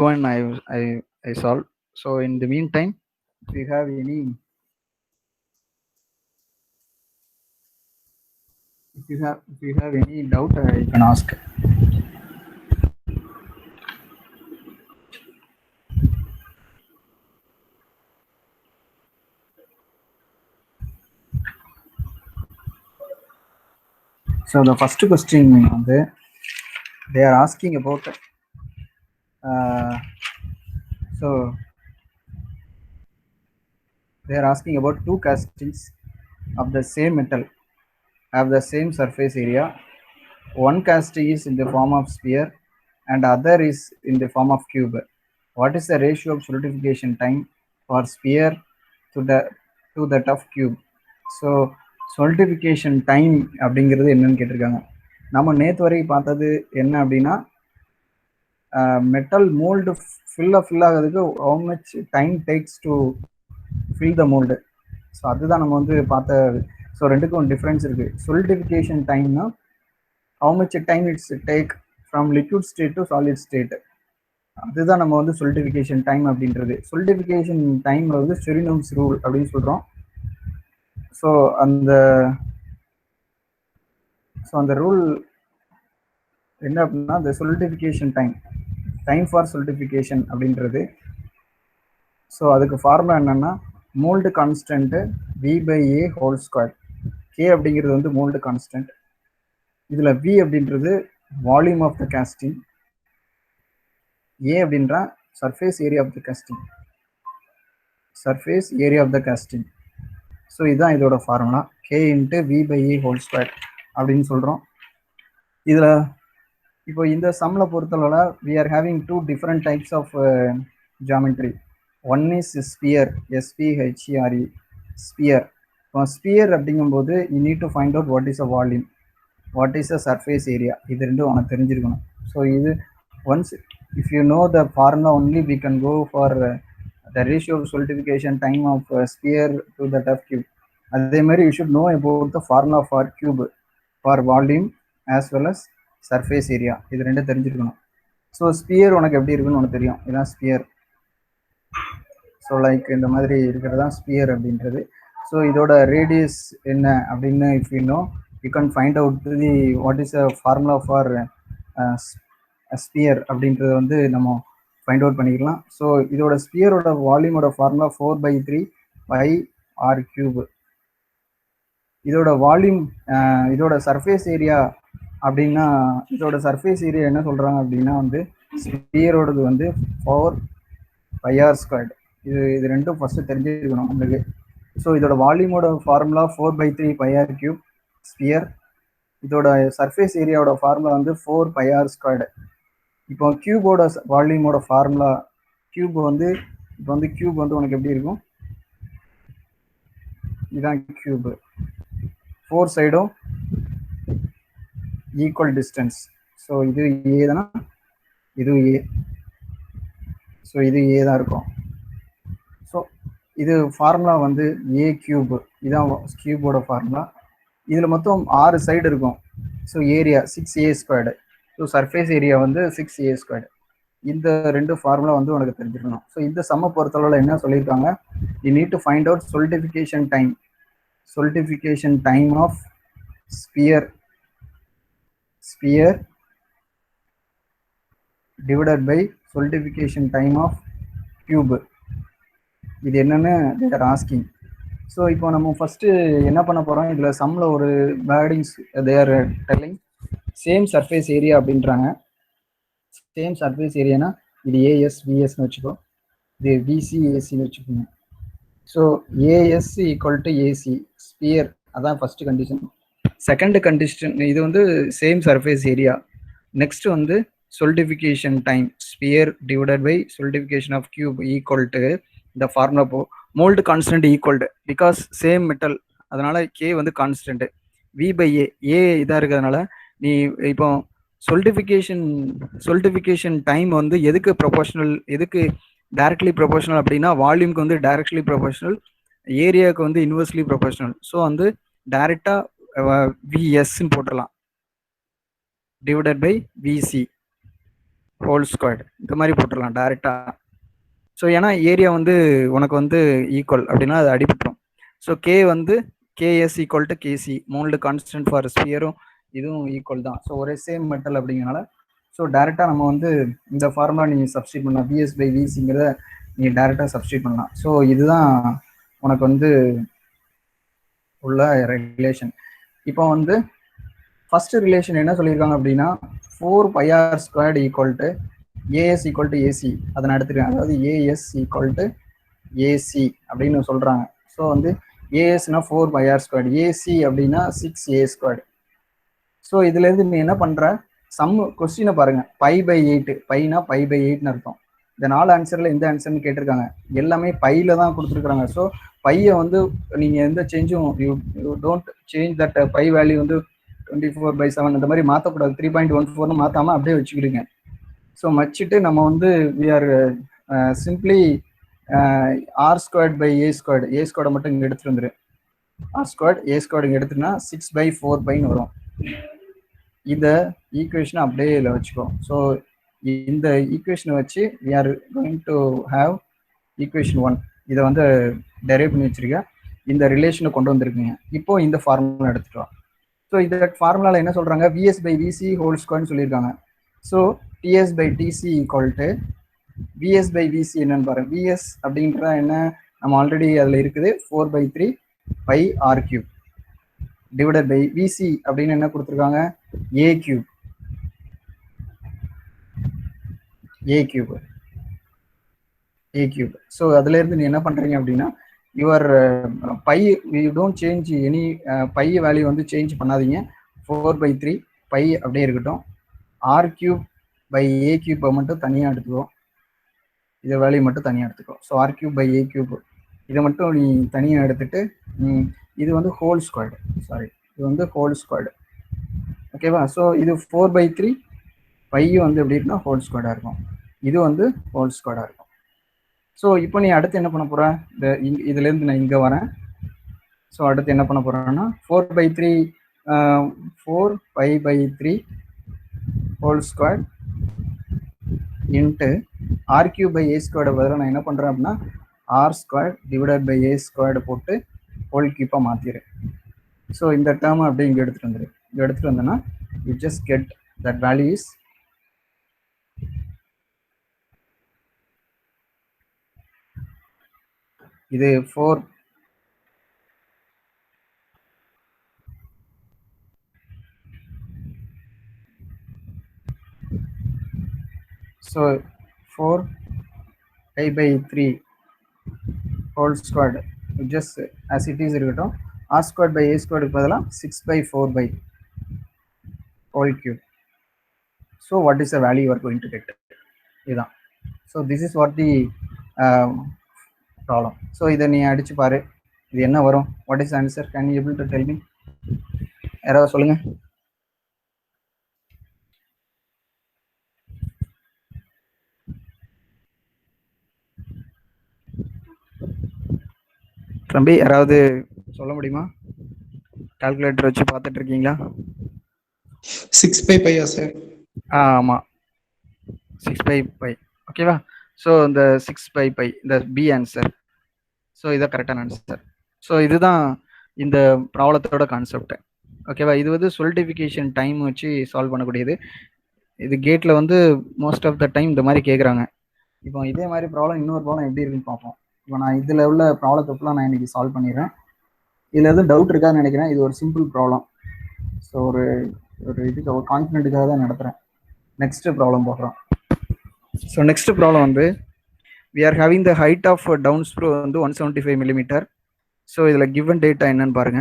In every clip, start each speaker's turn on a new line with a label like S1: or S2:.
S1: one I solved. So in the meantime, if you have any any doubt, you can ask. So the first question, they are asking about so they are asking about two castings of the same metal have the same surface area. One casting is in the form of sphere and other is in the form of cube. What is the ratio of solidification time for sphere to that of cube? So solidification time அப்படிங்கிறது என்னன்னு கேட்டிருக்காங்க. நம்ம நேற்று வரைக்கும் பார்த்தது என்ன அப்படின்னா metal mould fill ஆகிறதுக்கு how much time takes to fill the mold. So அதுதான் நம்ம வந்து பார்த்த. ஸோ ரெண்டுக்கும் டிஃப்ரென்ஸ் இருக்கு. solidification டைம்னா how much time it's take from liquid state to solid state. அதுதான் நம்ம வந்து solidification time அப்படின்றது. solidification time வந்து Chernyshev's rule அப்படின்னு சொல்றோம். ஸோ அந்த ரூல் என்ன அப்படின்னா the solidification time for solidification அப்படின்றது. ஸோ அதுக்கு ஃபார்முலா என்னன்னா mould constant V/A whole square. K அப்படிங்கிறது வந்து மோல்டு கான்ஸ்டன்ட். இதுல V அப்படின்றது volume of the casting, A அப்படின்ற surface area of the casting. So இதுதான் இதோட formula, K into V/A whole square அப்படின்னு சொல்றோம். இதுல இப்போ இந்த சம்ல பொறுத்தளவுல we are having two different types of geometry. One is sphere, SPHERE, sphere. இப்போ ஸ்பியர் அப்படிங்கும்போது you need to find out what is a volume, what is a surface area. இது ரெண்டும் உனக்கு தெரிஞ்சிருக்கணும். ஸோ இது once if you know the formula only we can go for the ratio of solidification time of sphere to that of cube. அதே மாதிரி you should know about the formula for cube, for volume as well as surface area. இது ரெண்டும் தெரிஞ்சிருக்கணும். So sphere உனக்கு எப்படி இருக்குன்னு உனக்கு தெரியும். இதுதான் ஸ்பியர். ஸோ லைக் இந்த மாதிரி இருக்கிறது தான் ஸ்பியர் அப்படின்றது. ஸோ இதோட ரேடியஸ் என்ன அப்படின்னு if you know you can find out the what is a formula for sphere அப்படின்றத வந்து நம்ம ஃபைண்ட் அவுட் பண்ணிக்கலாம். ஸோ இதோட ஸ்பியரோட வால்யூமோட ஃபார்முலா 4/3 πr3. இதோட வால்யூம் இதோட சர்ஃபேஸ் ஏரியா அப்படின்னா இதோட சர்ஃபேஸ் ஏரியா என்ன சொல்றாங்க அப்படின்னா வந்து ஸ்பியரோடது வந்து 4πr². இது ரெண்டும் ஃபர்ஸ்ட் தெரிஞ்சிருக்கணும் உங்களுக்கு. ஸோ இதோட வால்யூமோட ஃபார்முலா 4/3 πr3 ஸ்பியர். இதோட சர்ஃபேஸ் ஏரியாவோட ஃபார்முலா வந்து 4πr². இப்போ கியூபோட வால்யூமோட ஃபார்முலா கியூப் வந்து இப்போ வந்து கியூப் வந்து உனக்கு எப்படி இருக்கும், இதுதான் கியூப். 4 சைடும் ஈக்குவல் டிஸ்டன்ஸ். ஸோ இது ஏ தானா, இது ஏ. ஸோ இது ஏ தான் இருக்கும். ஸோ இது ஃபார்முலா வந்து ஏ கியூப். இதுதான் கியூபோட ஃபார்முலா. இதில் மொத்தம் 6 சைடு இருக்கும். So area 6a². So surface area வந்து 6a². இந்த ரெண்டு ஃபார்முலா வந்து உனக்கு தெரிஞ்சிருக்கணும். ஸோ இந்த சம்மை பொறுத்தளவில் என்ன சொல்லியிருக்காங்க, you need to find out solidification time of sphere divided by solidification time of cube. இது என்னன்னு they are asking. ஸோ இப்போ நம்ம ஃபர்ஸ்ட் என்ன பண்ண போறோம், இதுல சம்ல ஒரு wordings they are telling same surface area அப்படின்றாங்க. சேம் சர்ஃபேஸ் ஏரியானா இது ஏஎஸ் விஎஸ்ன்னு வச்சுக்கோ, இது பிசி ஏசின்னு வச்சுக்கோங்க. So AS equal to AC sphere, அதான் ஃபர்ஸ்ட் கண்டிஷன். செகண்ட் கண்டிஷன் இது வந்து சேம் சர்ஃபேஸ் ஏரியா. நெக்ஸ்ட் வந்து solidification time sphere divided by solidification of cube equal to இந்த formula mould constant equal to because same metal, அதனால K வந்து constant. V/A இதாக இருக்கிறதுனால நீ இப்போ solidification டைம் வந்து எதுக்கு ப்ரொபோஷனல், எதுக்கு டைரக்ட்லி ப்ரொபோஷனல் அப்படின்னா வால்யூம்க்கு வந்து டைரக்ட்லி ப்ரொபோஷனல், ஏரியாவுக்கு வந்து இன்வெர்ஸ்லி ப்ரொபோஷனல். ஸோ வந்து டைரக்டா விஎஸ்ன்னு போட்டுடலாம் divided by VC. Whole squared இந்த மாதிரி போட்டுடலாம் டைரெக்டாக. ஸோ ஏன்னா ஏரியா வந்து உனக்கு வந்து ஈக்குவல் அப்படின்னா அது அடிபட்டுரும். ஸோ கே வந்து KS equal to KC, mould constant for ஸ்பியரும் இதுவும் ஈக்குவல் தான். ஸோ ஒரே சேம் மெட்டல் அப்படிங்கிறனால ஸோ டேரெக்டாக நம்ம வந்து இந்த ஃபார்முலா நீங்கள் சப்ஸ்டியூட் பண்ணலாம். பிஎஸ் பை விசிங்கிறத நீங்கள் டேரெக்டாக சப்ஸ்டியூட் பண்ணலாம். ஸோ இதுதான் உனக்கு வந்து உள்ள ரிலேஷன். இப்போ வந்து ஃபர்ஸ்ட் ரிலேஷன் என்ன சொல்லியிருக்காங்க அப்படின்னா 4πr² equal to as equal to AC அதை நான் எடுத்துருக்கேன். அதாவது ஏஎஸ் ஈக்குவல் டு ஏசி அப்படின்னு சொல்கிறாங்க. ஸோ வந்து ஏஎஸ்னா 4πr², ஏசி அப்படின்னா 6a². ஸோ இதுலேருந்து நீ என்ன பண்ணுற, சம் கொஸ்டினை பாருங்க, π/8, பைனா π/8ன்னு அர்த்தம். இந்த 4 ஆன்சரில் எந்த ஆன்சர்னு கேட்டிருக்காங்க, எல்லாமே பையில தான் கொடுத்துருக்குறாங்க. ஸோ பையை வந்து நீங்கள் எந்த சேஞ்சும் you don't change that pi value வந்து 24/7 இந்த மாதிரி மாற்றக்கூடாது. 3.14ன்னு மாற்றாமல் அப்படியே வச்சுக்கிடுங்க. ஸோ வச்சுட்டு நம்ம வந்து we are simply r²/a², a² மட்டும் இங்கே எடுத்துட்டு வந்துரு. r², a² இங்கே எடுத்துனா 6/4πன்னு வரும். இந்த ஈக்குவேஷனை அப்படியே இதில் வச்சுக்கோ. ஸோ இந்த ஈக்குவேஷனை வச்சு we are going to have equation 1. இதை வந்து டெரைவ் பண்ணி வச்சிருக்கேன். இந்த ரிலேஷனை கொண்டு வந்திருக்கீங்க. இப்போ இந்த ஃபார்முலா எடுத்துட்டோம். ஸோ இந்த ஃபார்முலாவில் என்ன சொல்கிறாங்க, VS/VC ஹோல் ஸ்கொயர்னு சொல்லியிருக்காங்க. So TS/TC equal to VS/VC என்னன்னு பாருங்க. VS அப்படின்ற என்ன நம்ம ஆல்ரெடி அதில் இருக்குது 4/3 πr³ டிவைடட் பை VC அப்படின்னு என்ன கொடுத்துருக்காங்க, a³ ஸோ அதுல இருந்து நீ என்ன பண்றீங்க அப்படின்னா your pi you don't change any pi value வந்து சேஞ்ச் பண்ணாதீங்க. 4/3 பை அப்படியே இருக்கட்டும். r³ மட்டும் தனியாக எடுத்துக்கோ. இதை வேல்யூ மட்டும் தனியாக எடுத்துக்கோ. ஸோ r³/a³ இதை மட்டும் நீ தனியாக எடுத்துட்டு இது வந்து ஹோல் ஸ்கொயர்டு, சாரி இது வந்து ஹோல் ஸ்கொயர்டு, ஓகேவா. ஸோ இது 4/3 பை வந்து எப்படி இருக்குன்னா ஹோல் ஸ்கொயர்டாக இருக்கும். இது வந்து ஹோல் ஸ்கொயர்டாக இருக்கும். ஸோ இப்போ நீ அடுத்து என்ன பண்ண போற, இதுலேருந்து நான் இங்கே வரேன். ஸோ அடுத்து என்ன பண்ண போறேன்னா 4/3 4π/3 ஹோல் ஸ்கொயர் இன்ட்டு r³/a² பதிலாக நான் என்ன பண்ணுறேன் அப்படின்னா r² டிவைடட் பை a² போட்டு ஹோல் கியூப்பாக மாற்றிடு. ஸோ இந்த டேர்ம் அப்படியே இங்கே எடுத்துகிட்டு வந்துடு. இங்கே எடுத்துகிட்டு வந்தேன்னா you just get that value is இது 4 so 4π/3 whole squared just as it is இருக்கட்டும். r²/a² பதிலாக 6/4 whole cube. So what is the value you are going to get, இதுதான். So this is what the problem. So இதை நீ அடிச்சு பாரு, இது என்ன வரும், what is answer, can you able to tell me? யாராவது சொல்லுங்க. தம்பி யாராவது சொல்ல முடியுமா? கால்குலேட்டர் வச்சு பார்த்துட்டு இருக்கீங்களா?
S2: 6/π சார்.
S1: ஆமாம் 6/π, ஓகேவா. ஸோ இந்த 6/π இந்த பி ஆன்சர். ஸோ இதான் கரெக்டான ஆன்சர். ஸோ இதுதான் இந்த ப்ராப்ளத்தோட கான்செப்ட், ஓகேவா. இது வந்து சொலிடிஃபிகேஷன் டைம் வச்சு சால்வ் பண்ணக்கூடியது. இது கேட்டில் வந்து மோஸ்ட் ஆஃப் த டைம் இந்த மாதிரி கேட்குறாங்க. இப்போ இதே மாதிரி ப்ராப்ளம் இன்னொரு ப்ராப்ளம் எப்படி இருக்குன்னு பார்ப்போம். இப்போ நான் இதில் உள்ள ப்ராப்ளத்தை ஃபுல்லாக நான் இன்னைக்கு சால்வ் பண்ணிடுறேன். இதில் எதுவும் டவுட் இருக்கான்னு நினைக்கிறேன். இது ஒரு சிம்பிள் ப்ராப்ளம். ஸோ ஒரு இதுக்கு ஒரு கான்ஃபிடென்ட்டுக்காக தான் நடத்துகிறேன். நெக்ஸ்ட் ப்ராப்ளம் போடுறோம். ஸோ நெக்ஸ்ட் ப்ராப்ளம் வந்து we are having the height of down screw வந்து 175 millimeter. ஸோ இதில் கிவன் டேட்டா என்னன்னு பாருங்க.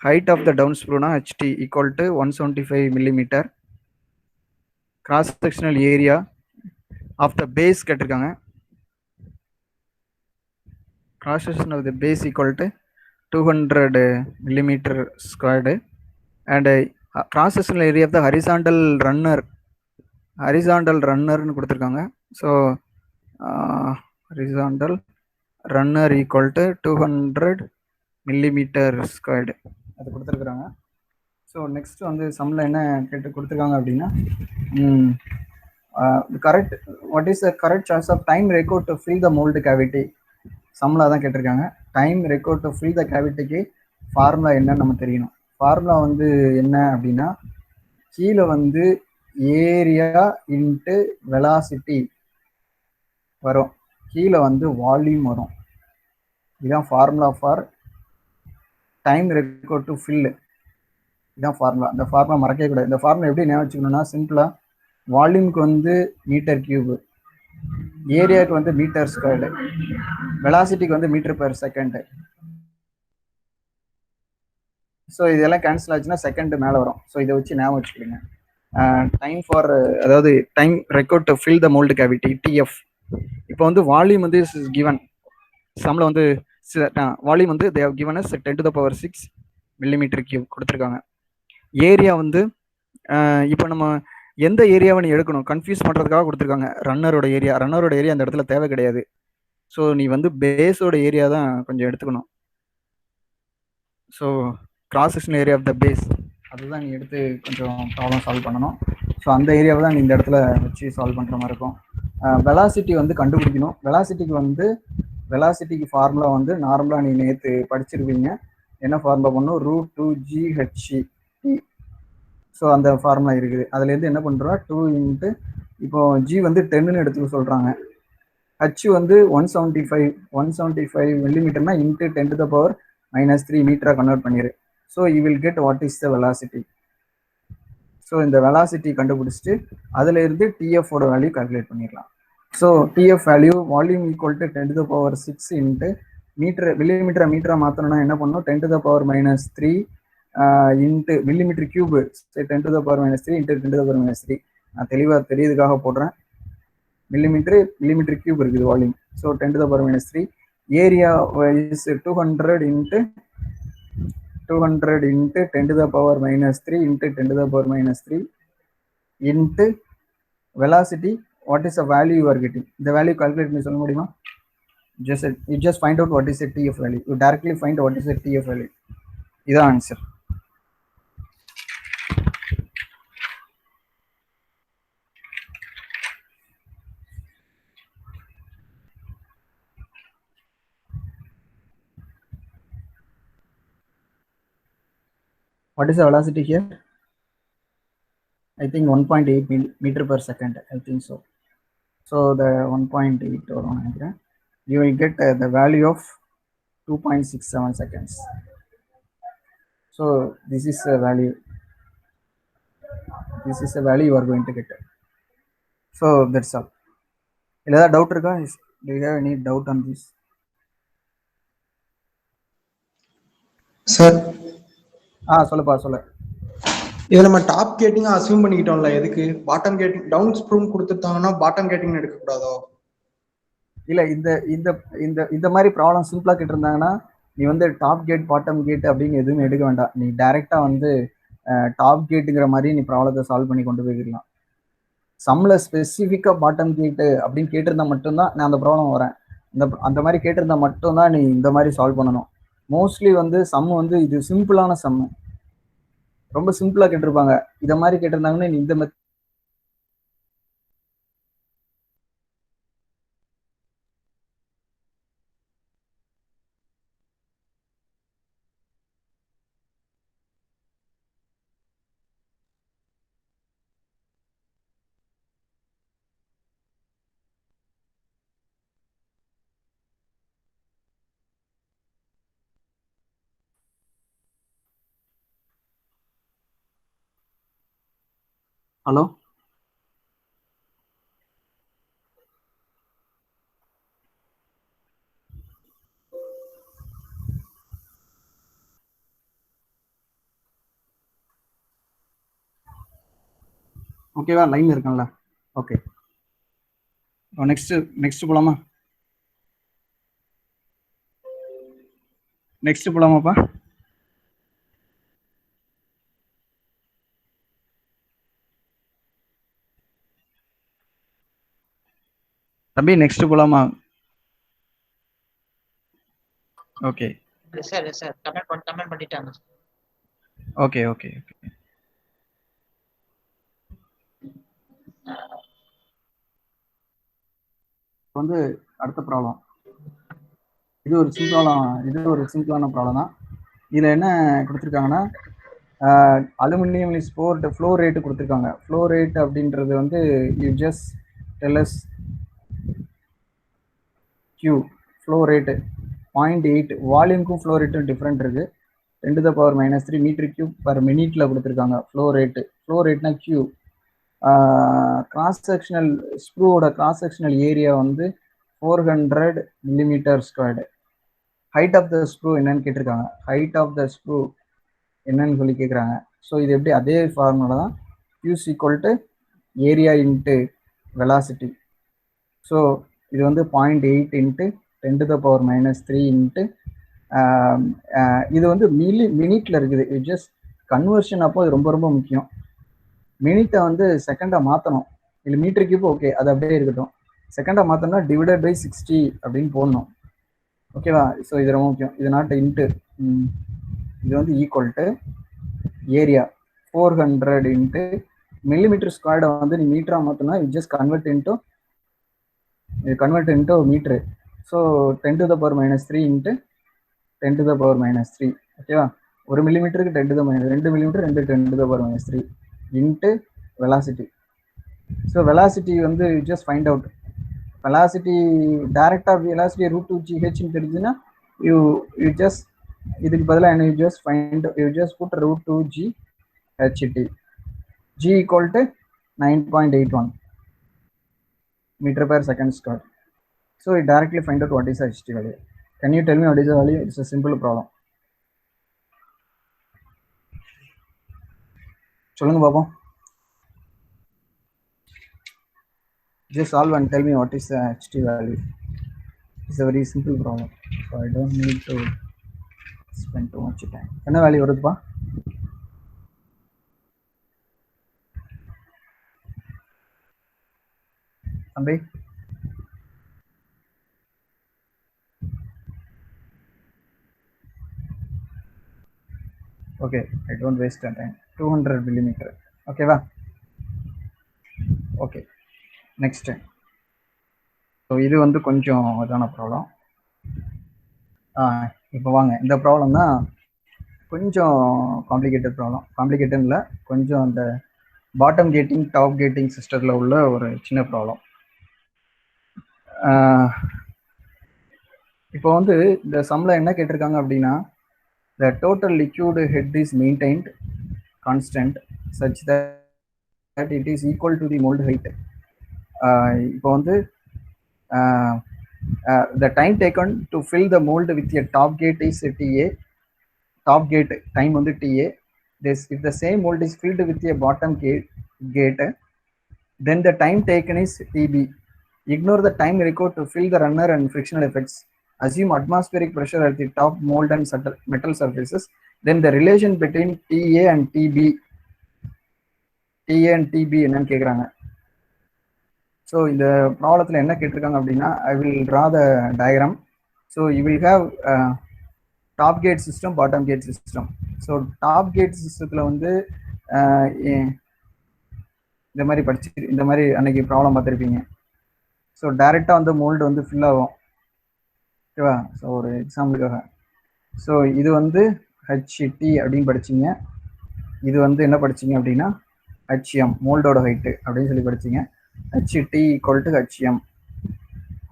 S1: height of the down screw னா HT equal to 175 millimeter. cross sectional area of the base கேட்டிருக்காங்க. cross section of the base equal to 200 millimeter squared and cross sectional area of the horizontal runnerன்னு கொடுத்துருக்காங்க. So horizontal runner equal to 200 millimeter squared அது கொடுத்துருக்குறாங்க. So next வந்து சம்மில் என்ன கேட்டு கொடுத்துருக்காங்க அப்படின்னா correct what is the correct choice of time record to fill the mould cavity சம்மில் தான் கேட்டிருக்காங்க. Time record to fill the கேவிட்டிக்கு ஃபார்முலா என்னன்னு நம்ம தெரியணும். ஃபார்முலா வந்து என்ன அப்படின்னா கீழே வந்து ஏரியா இன்ட்டு வெலாசிட்டி வரும், கீழே வந்து வால்யூம் வரும். இதுதான் formula for time record to fill. இதுதான் ஃபார்முலா. இந்த ஃபார்முலா மறக்கவே கூடாது. இந்த ஃபார்முலா எப்படி ஞாபகம் வச்சுக்கணும்னா சிம்பிளா வால்யூம்க்கு வந்து மீட்டர் கியூப், ஏரியாவுக்கு வந்து மீட்டர் ஸ்கொயர்டு, வெலாசிட்டிக்கு வந்து மீட்டர் பெர் செகண்ட். ஸோ இதெல்லாம் கேன்சல் ஆச்சுன்னா செகண்ட் மேலே வரும். ஸோ இதை வச்சு ஞாபகம் வச்சுக்கிடுங்க. டைம் ஃபார் அதாவது time record to fill the mould cavity TF. இப்போ வந்து வால்யூம் வந்து கிவன் சம்மில் வந்து வால்யூம் வந்து they have given as 10⁶ millimetre cube கொடுத்துருக்காங்க. ஏரியா வந்து இப்போ நம்ம எந்த ஏரியாவை நீ எடுக்கணும் கன்ஃபியூஸ் பண்ணுறதுக்காக கொடுத்துருக்காங்க. ரன்னரோட ஏரியா அந்த இடத்துல தேவை கிடையாது. ஸோ நீ வந்து பேஸோட ஏரியா தான் கொஞ்சம் எடுத்துக்கணும். So cross section area of the base அதுதான் நீ எடுத்து கொஞ்சம் ப்ராப்ளம் சால்வ் பண்ணணும். ஸோ அந்த ஏரியாவை தான் நீ இந்த இடத்துல வச்சு சால்வ் பண்ணுற மாதிரி இருக்கும். வெலாசிட்டி வந்து கண்டுபிடிக்கணும். வெலாசிட்டிக்கு ஃபார்முலா வந்து நார்மலாக நீ நேற்று படிச்சிருப்பீங்க. என்ன ஃபார்முலா பண்ணும், √2gHc. ஸோ அந்த ஃபார்முலா இருக்குது. அதுலேருந்து என்ன பண்ணுறோம் 2 இன்ட்டு இப்போ ஜி வந்து 10ன்னு எடுத்துக்க சொல்கிறாங்க. ஹச் வந்து 175 மில்லிமீட்டர்னா இன்ட்டு 10⁻³ மீட்டராக கன்வெர்ட் பண்ணிடு. So you will get what is the velocity. So இந்த வெலாசிட்டி கண்டுபிடிச்சிட்டு அதில் இருந்து டிஎஃபோட வேல்யூ கால்குலேட் பண்ணிடலாம். So TF value volume equal to 10⁻6 into மீட்டரை மாற்றணும்னா என்ன பண்ணணும் 10⁻³ இன்ட்டு மில்லிமீட்டர் கியூப் 10⁻³ இன்ட்டு 10⁻³ நான் தெளிவாக தெரியுதுக்காக போடுறேன். மில்லிமீட்டர் கியூப் இருக்குது volume. So 10⁻³ area is 200 into 10⁻³ into 10⁻³ into velocity. What is the value you are getting? இந்த வேல்யூ கால்குலேட் பண்ணி சொல்ல முடியுமா? You just find out what is the TF value. You directly find what is the TF value. இதான் answer. What is the velocity here? I think 1.8 meter per second. I think so. So the 1.8 or you will get the value of 2.67 seconds. So this is the value. This is the value you are going to get. So that's all. Is there doubt? Do you have any doubt on this?
S2: Sir.
S1: சொல்லுப்பா சொல்லு.
S2: இதை நம்ம top gating assume பண்ணிக்கிட்டோம்ல, எதுக்கு bottom gating down ஸ்ப்ரூம் கொடுத்துட்டாங்கன்னா bottom gating எடுக்க கூடாதோ?
S1: இல்ல இந்த இந்த இந்த இந்த மாதிரி ப்ராப்ளம் சிம்பிளா கேட்டிருந்தாங்கன்னா நீ வந்து டாப் கேட் பாட்டம் கேட் அப்படின்னு எதுவுமே எடுக்க வேண்டாம். நீ டைரக்டா வந்து டாப் கேட்டுங்கிற மாதிரி நீ ப்ராப்ளத்தை சால்வ் பண்ணி கொண்டு போய்க்கலாம். சம்ல ஸ்பெசிஃபிக்கா பாட்டம் கேட்டு அப்படின்னு கேட்டிருந்தா மட்டும்தான் நான் அந்த ப்ராப்ளம் வரேன். அந்த மாதிரி கேட்டிருந்தா மட்டும்தான் நீ இந்த மாதிரி சால்வ் பண்ணணும். மோஸ்ட்லி வந்து சம் வந்து இது சிம்பிளான சம், ரொம்ப சிம்பிளா கேட்டிருப்பாங்க. இத மாதிரி கேட்டிருந்தாங்கன்னா நீ இந்த ஹலோ ஓகேவா? லைன்ல இருக்கேன்ல. ஓகே, நெக்ஸ்ட் போலாமா? நெக்ஸ்ட் போலாமாப்பா? தம்பி நெக்ஸ்ட் போலாமா? ஓகே
S3: சார் கமெண்ட் பண்ணிட்டாங்க.
S1: Okay okay okay. வந்து அடுத்த ப்ராப்ளம், இது ஒரு சிம்பிளான ப்ராப்ளம் தான். இதில் என்ன கொடுத்துருக்காங்கன்னா, aluminium is poured flow rate கொடுத்துருக்காங்க. ஃப்ளோ ரேட் அப்படின்றது வந்து you just tell us Q flow rate 0.8. வால்யூம்க்கும் ஃப்ளோ ரேட்டும் டிஃப்ரெண்ட் இருக்குது. 10⁻³ மீட்டர் கியூப் பர் மினிட்ல கொடுத்துருக்காங்க ஃப்ளோ ரேட்டு. ஃப்ளோ ரேட்னா Q. கிராஸ் செக்ஷனல் ஸ்க்ரூவோட கிராஸ் செக்ஷனல் ஏரியா வந்து 400 mm². Height of the screw என்னன்னு கேட்டிருக்காங்க. ஹைட் ஆஃப் த ஸ்க்ரூ என்னன்னு சொல்லி கேட்குறாங்க. ஸோ இது எப்படி அதே ஃபார்முலா தான், Q = area into velocity. So இது வந்து 0.8 இன்ட்டு 10⁻³ இன்ட்டு இது வந்து மினிட்ல இருக்குது. இது ஜஸ்ட் கன்வர்ஷன் அப்போ இது ரொம்ப ரொம்ப முக்கியம். மினிட்டை வந்து செகண்டாக மாற்றணும். இல்லை மீட்டர் கியூப் ஓகே, அது அப்படியே இருக்கட்டும். செகண்டாக மாற்றோம்னா டிவைடட் பை 60 அப்படின்னு போடணும். ஓகேவா? ஸோ இது ரொம்ப முக்கியம். இது நாட் இன்ட்டு, இது வந்து equal to area 400 into millimetre வந்து நீ மீட்டராக மாற்றினா இது just convert into metre. So 10⁻³ into 10⁻³ ஓகேவா? 1 மில்லிமீட்டருக்கு 2 millimetre 10⁻³ into velocity. So velocity வந்து ஜஸ்ட் ஃபைண்ட் அவுட். வெலாசிட்டி டைரக்டாக வெலாசிட்டி √2gh தெரிஞ்சுன்னா யூ ஜஸ்ட் இதுக்கு பதிலாக என்ன, you just put √2ght. g = 9.81 meter/second². So it directly find out what is the HT value. Can you tell me what is the value? It's a simple problem. சொல்லுங்க பாப்போம். Just solve and tell me what is the HT value. It's a very simple problem, so I don't need to spend too much time. என்ன value வருதுப்பா? தம்பி okay, I don't waste time. 200 mm. ஓகேவா? Okay, next. So இது வந்து கொஞ்சம் இதான problem. இப்போ வாங்க, இந்த ப்ராப்ளம் தான் கொஞ்சம் காம்ப்ளிகேட்டட் ப்ராப்ளம். காம்ப்ளிகேட்டட் இல்லை, கொஞ்சம் அந்த பாட்டம் கேட்டிங் டாப் கேட்டிங் சிஸ்டத்தில் உள்ள ஒரு சின்ன ப்ராப்ளம். இப்போ வந்து இந்த சம்மில் என்ன கேட்டிருக்காங்க அப்படின்னா, the total liquid head is maintained constant such that it is equal to the mold height. இப்போ வந்து the time taken to fill the mold with a top gate is TA. Top gate time வந்து TA. If the same mold is filled with a bottom gate, then the time taken is TB. Ignore the time required to fill the runner and frictional effects. Assume atmospheric pressure at the top mold and metal surfaces. Then the relation between TA and TB என்னன்னு கேட்குறாங்க. So இந்த ப்ராப்ளத்தில் என்ன கேட்டிருக்காங்க அப்படின்னா, I will draw the diagram. So you will have top gate system, bottom gate system. So top gate சிஸ்டத்தில் வந்து இந்த மாதிரி அன்னைக்கு ப்ராப்ளம் பார்த்துருப்பீங்க. ஸோ டைரெக்டாக வந்து மோல்டு வந்து ஃபில் ஆகும். ஓகேவா? ஸோ ஒரு எக்ஸாம்பிளுக்காக, ஸோ இது வந்து HT அப்படின்னு படிச்சிங்க. இது வந்து என்ன படிச்சிங்க அப்படின்னா HM, மோல்டோட ஹைட்டு அப்படின்னு சொல்லி படிச்சிங்க. HT = HM.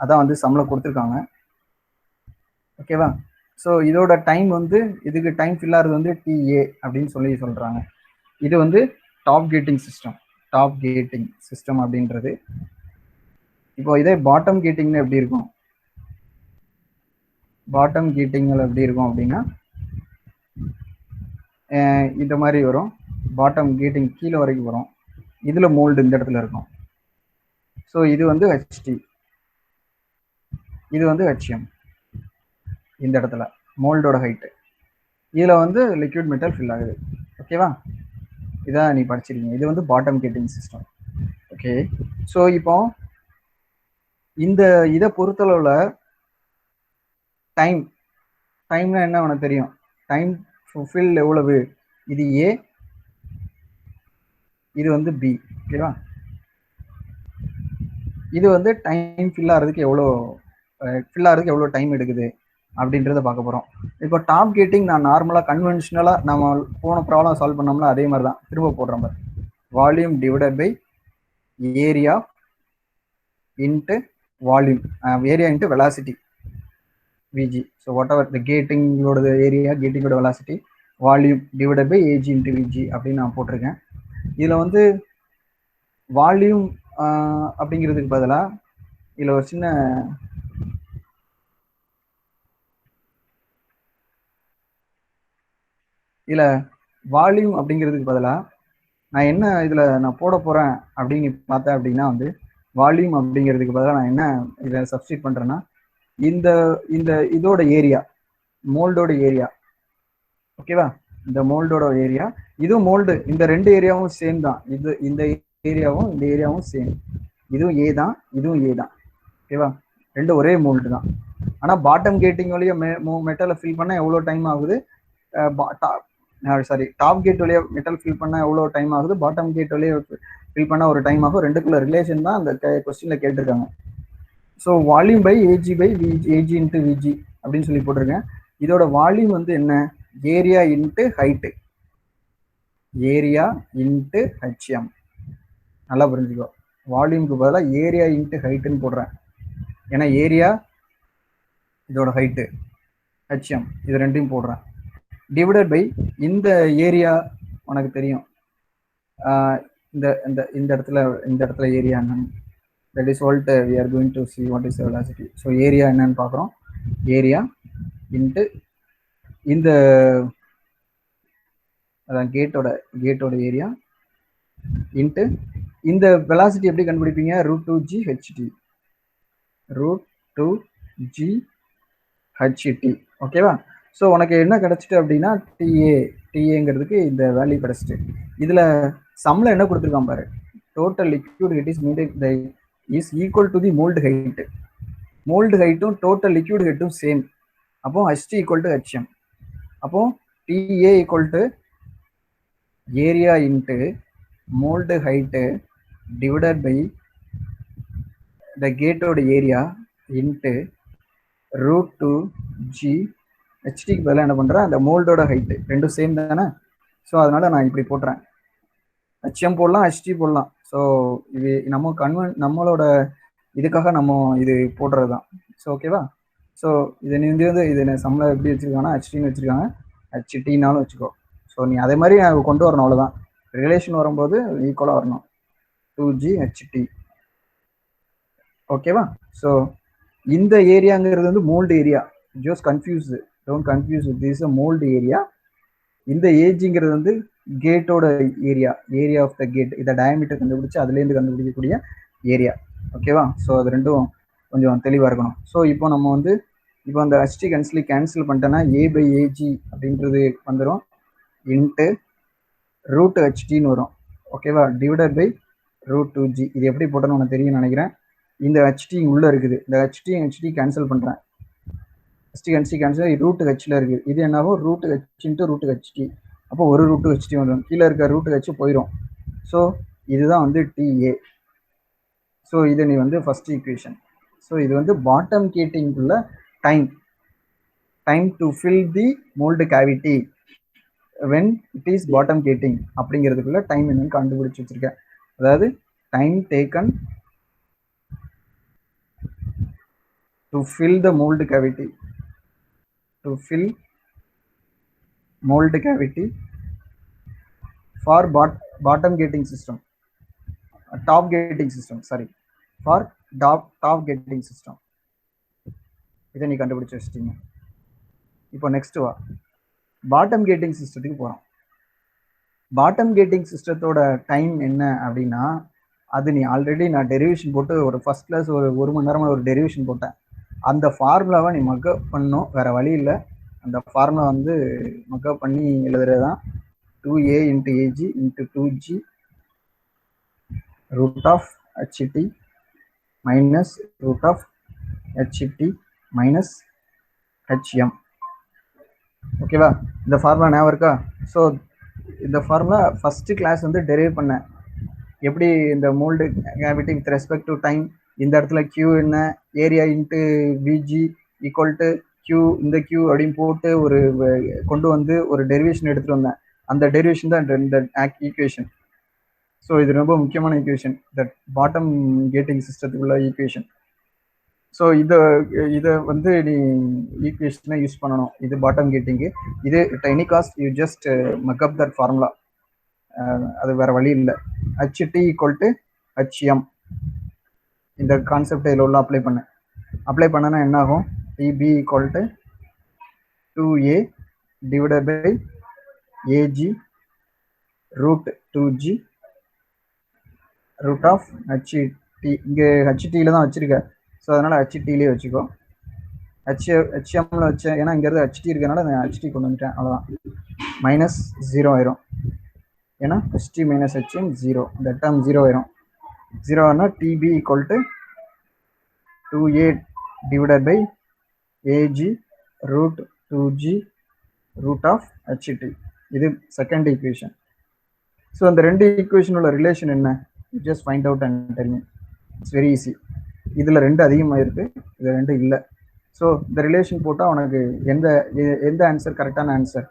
S1: அதான் வந்து சம்மில் கொடுத்துருக்காங்க. ஓகேவா? ஸோ இதோட டைம் வந்து, இதுக்கு டைம் ஃபில் ஆகிறது வந்து TA அப்படின்னு சொல்லி சொல்கிறாங்க. இது வந்து டாப் கேட்டிங் சிஸ்டம் அப்படின்றது. இப்போ இதே பாட்டம் கேட்டிங்னு எப்படி இருக்கும்? பாட்டம் கேட்டிங்கில் எப்படி இருக்கும் அப்படின்னா இந்த மாதிரி வரும். பாட்டம் கேட்டிங் கீழே வரைக்கும் வரும். இதில் மோல்டு இந்த இடத்துல இருக்கும். ஸோ இது வந்து HT, இது வந்து HM. இந்த இடத்துல மோல்டோட ஹைட்டு, இதில் வந்து லிக்விட் மெட்டல் ஃபில் ஆகுது. ஓகேவா? இதான் நீ படிச்சிருக்கீங்க. இது வந்து bottom gating system. Okay, so இப்போ இந்த இதை பொறுத்தளவில் டைம்னா என்ன உனக்கு தெரியும்? டைம் ஃபில் எவ்வளவு? இது ஏ, இது வந்து பி. ஓகேவா? இது வந்து டைம் ஃபில் ஆகிறதுக்கு எவ்வளோ டைம் எடுக்குது அப்படின்றத பார்க்க போகிறோம். இப்போ டாப் கேட்டிங் நான் நார்மலாக கன்வென்ஷனலாக நம்ம போன ப்ராப்ளம் சால்வ் பண்ணோம்னா அதே மாதிரி தான் திரும்ப போடுற மாதிரி. Volume divided by area into volume, area into velocity VG. So whatever the கேட்டிங்கோட ஏரியா, கேட்டிங்கோட velocity, volume divided by AG into VG அப்படின்னு நான் போட்டிருக்கேன். இதில் வந்து வால்யூம் அப்படிங்கிறதுக்கு பதிலாக இதில் ஒரு சின்ன இதில் வால்யூம் அப்படிங்கிறதுக்கு பதிலாக நான் என்ன இதில் நான் போட போகிறேன் அப்படின்னு பார்த்தேன் அப்படின்னா வந்து வால்யூம் அப்படிங்கிறதுக்கு பதிலாக நான் என்ன இதில் சப்ஸ்டிட் பண்ணுறேன்னா இந்த இந்த இதோட ஏரியா, மோல்டோட ஏரியா. ஓகேவா? இந்த மோல்டோட ஏரியா, இதுவும் மோல்டு, இந்த ரெண்டு ஏரியாவும் சேம் தான். இந்த ஏரியாவும் இந்த ஏரியாவும் சேம். இதுவும் ஏ தான், இதுவும் ஏ தான். ஓகேவா? ரெண்டு ஒரே மோல்டு தான். ஆனால் பாட்டம் கேட்டிங் வழியாக மெட்டலை ஃபில் பண்ணால் எவ்வளோ டைம் ஆகுது, டாப் கேட் வழியாக மெட்டல் ஃபில் பண்ணால் எவ்வளோ டைம் ஆகுது, பாட்டம் கேட் வழியாக ஃபில் பண்ணால் ஒரு டைம் ஆகும். ரெண்டுக்குள்ள ரிலேஷன் தான் அந்த கொஸ்டினில் கேட்டிருக்காங்க. So volume by AG by AG into VG அப்படின்னு சொல்லி போட்டிருக்கேன். இதோட வால்யூம் வந்து என்ன, area into height, area into HM. நல்லா புரிஞ்சுக்கோ, வால்யூமுக்கு பதிலாக ஏரியா இன்ட்டு ஹைட்டுன்னு போடுறேன். ஏன்னா ஏரியா இதோட ஹைட்டு, ஹெச்எம் இது ரெண்டையும் போடுறேன். டிவைடட் பை இந்த ஏரியா உனக்கு தெரியும், இந்த இந்த இந்த இடத்துல ஏரியா என்னன்னு, that is what we are going to see what is the velocity. So area என்னன்னு பார்க்குறோம். ஏரியா இன்ட்டு இந்த அதான் கேட்டோட ஏரியா இன்ட்டு இந்த வெலாசிட்டி எப்படி கண்டுபிடிப்பீங்க, √2g HT, √2g HT. ஓகேவா? ஸோ உனக்கு என்ன கிடைச்சிட்டு அப்படின்னா டிஏங்கிறதுக்கு இந்த வேல்யூ கிடைச்சிட்டு, இதில் சம்மில் என்ன கொடுத்துருக்கான் பாரு, total liquid head is equal to the mould height. Mould ஹைட்டும் டோட்டல் லிக்விட் ஹெட்டும் சேம். அப்போ HT ஈக்குவல் டு HM. அப்போ TA equal to area into mould height divided by the கேட்டோட ஏரியா இன்ட்டு √2g HTக்கு பதிலாக என்ன பண்ணுறேன், அந்த மோல்டோட ஹைட்டு ரெண்டும் சேம் தானே. ஸோ அதனால நான் இப்படி போட்டுறேன். HM போடலாம், HT போடலாம். ஸோ இது நம்மளோட இதுக்காக நம்ம இது போடுறது தான். ஸோ ஓகேவா? ஸோ இது சம்மில் எப்படி வச்சுருக்காங்கன்னா HTன்னு வச்சுருக்காங்க, HTனாலும் வச்சுக்கோ. ஸோ நீ அதே மாதிரி கொண்டு வரணும், அவ்வளோதான். ரிலேஷன் வரும்போது ஈக்குவலாக வரணும், 2g HT. ஓகேவா? ஸோ இந்த ஏரியாங்கிறது வந்து mould area. Just confuse, don't confuse, this is a mould area. இந்த ஏஜிங்கிறது வந்து கேட்டோட ஏரியா ஆஃப் த கேட். இதை டயமீட்டர் கண்டுபிடிச்சு அதுலேருந்து கண்டுபிடிக்கக்கூடிய ஏரியா. ஓகேவா? ஸோ அது ரெண்டும் கொஞ்சம் தெளிவாக இருக்கணும். ஸோ இப்போ நம்ம வந்து அந்த HT கேன்சல் பண்ணிட்டோன்னா A/AG அப்படின்றது வந்துடும், இன்ட்டு √HTன்னு வரும். ஓகேவா? Divided by √2g. இது எப்படி போட்டோன்னு உனக்கு தெரியும்னு நினைக்கிறேன். இந்த HT உள்ளே இருக்குது, இந்த HT கேன்சல் பண்ணுறேன். HT கேன்சல் √Hல இருக்குது. இது என்னவோ √H இன்ட்டு √HT. அப்போ ஒரு √HT வந்துடும், கீழே இருக்க √H போயிடும். ஸோ இதுதான் வந்து TA. ஸோ இதை நீ வந்து ஃபர்ஸ்ட் ஈக்குவேஷன். ஸோ இது வந்து பாட்டம் கேட்டிங்குள்ள time to fill the mould cavity when it is bottom gating அப்படிங்கிறதுக்குள்ள டைம் என்னன்னு கண்டுபிடிச்சி வச்சிருக்கேன். அதாவது time taken to fill the mould cavity, for bottom gating system, top gating system, for top gating system. இதை நீ கண்டுபிடிச்சு வச்சிட்டீங்க. இப்போ நெக்ஸ்ட் வா, பாட்டம் கேட்டிங் சிஸ்டத்துக்கு போகிறோம். பாட்டம் கேட்டிங் சிஸ்டத்தோட டைம் என்ன அப்படின்னா, அது நீ ஆல்ரெடி நான் டெரிவேஷன் போட்டு ஒரு ஃபர்ஸ்ட் கிளாஸ் ஒரு மணி நேரமாக ஒரு டெரிவேஷன் போட்டேன். அந்த ஃபார்முலாவை நீ மக்கப் பண்ணணும், வேறு வழி இல்லை. அந்த ஃபார்முலா வந்து மக்கப் பண்ணி எழுதுறது தான் 2a into AG into 2g √HT minus √HT minus HM. ஓகேவா? இந்த ஃபார்முலா ஞாபகம் இருக்கா? ஸோ இந்த ஃபார்முலா ஃபர்ஸ்ட் கிளாஸ் வந்து டெரைவ் பண்ணேன். எப்படி இந்த mould cavity with respect to time, இந்த இடத்துல கியூ என்ன, area into VG equal to Q, இந்த கியூ அப்படின்னு போட்டு ஒரு கொண்டு வந்து ஒரு டெரிவேஷன் எடுத்துட்டு வந்தேன். அந்த டெரிவேஷன் தான் இந்த ஈக்குவேஷன். ஸோ இது ரொம்ப முக்கியமான ஈக்குவேஷன், தட் பாட்டம் கேட்டிங் சிஸ்டத்துக்குள்ள ஈக்குவேஷன். ஸோ இதை வந்து நீ ஈக்குவேஷனை யூஸ் பண்ணணும். இது பாட்டம் கேட்டிங்கு. இது any cast you just mug up that formula. அது வேற வழி இல்லை. ஹெச்டி ஈக்குவல் டு ஹெச்எம், இந்த கான்செப்ட் இதில் உள்ள அப்ளை பண்ணனா என்ன ஆகும்? DP equal to 2a divided by AG root 2g root of HT. இங்கே ஹெச்டியில் தான் வச்சிருக்க, ஸோ அதனால ஹெச்டிலேயே வச்சுக்கோ. ஹெச்எம்ல வச்சேன், ஏன்னா இங்கேருந்து ஹெச்டி இருக்கிறனால நான் ஹெச்டி கொண்டு வந்துட்டேன், அவ்வளோதான். மைனஸ் 0 ஆயிரும், ஏன்னா ஹெச்டி மைனஸ் ஹெச்எம் 0, இந்த டேர்ம் 0 ஆயிரும். 0 ஆனால் DP equal to 2a divided by AG root 2g root of HT. இது செகண்ட் ஈக்குவேஷன். ஸோ அந்த ரெண்டு ஈக்குவேஷனோட ரிலேஷன் என்ன? Just find out and tell me. It's very easy. இதில் ரெண்டு அதிகமாக இருக்குது, இது ரெண்டு இல்லை. ஸோ இந்த ரிலேஷன் போட்டால் உனக்கு எந்த ஆன்சர் கரெக்டான ஆன்சர்,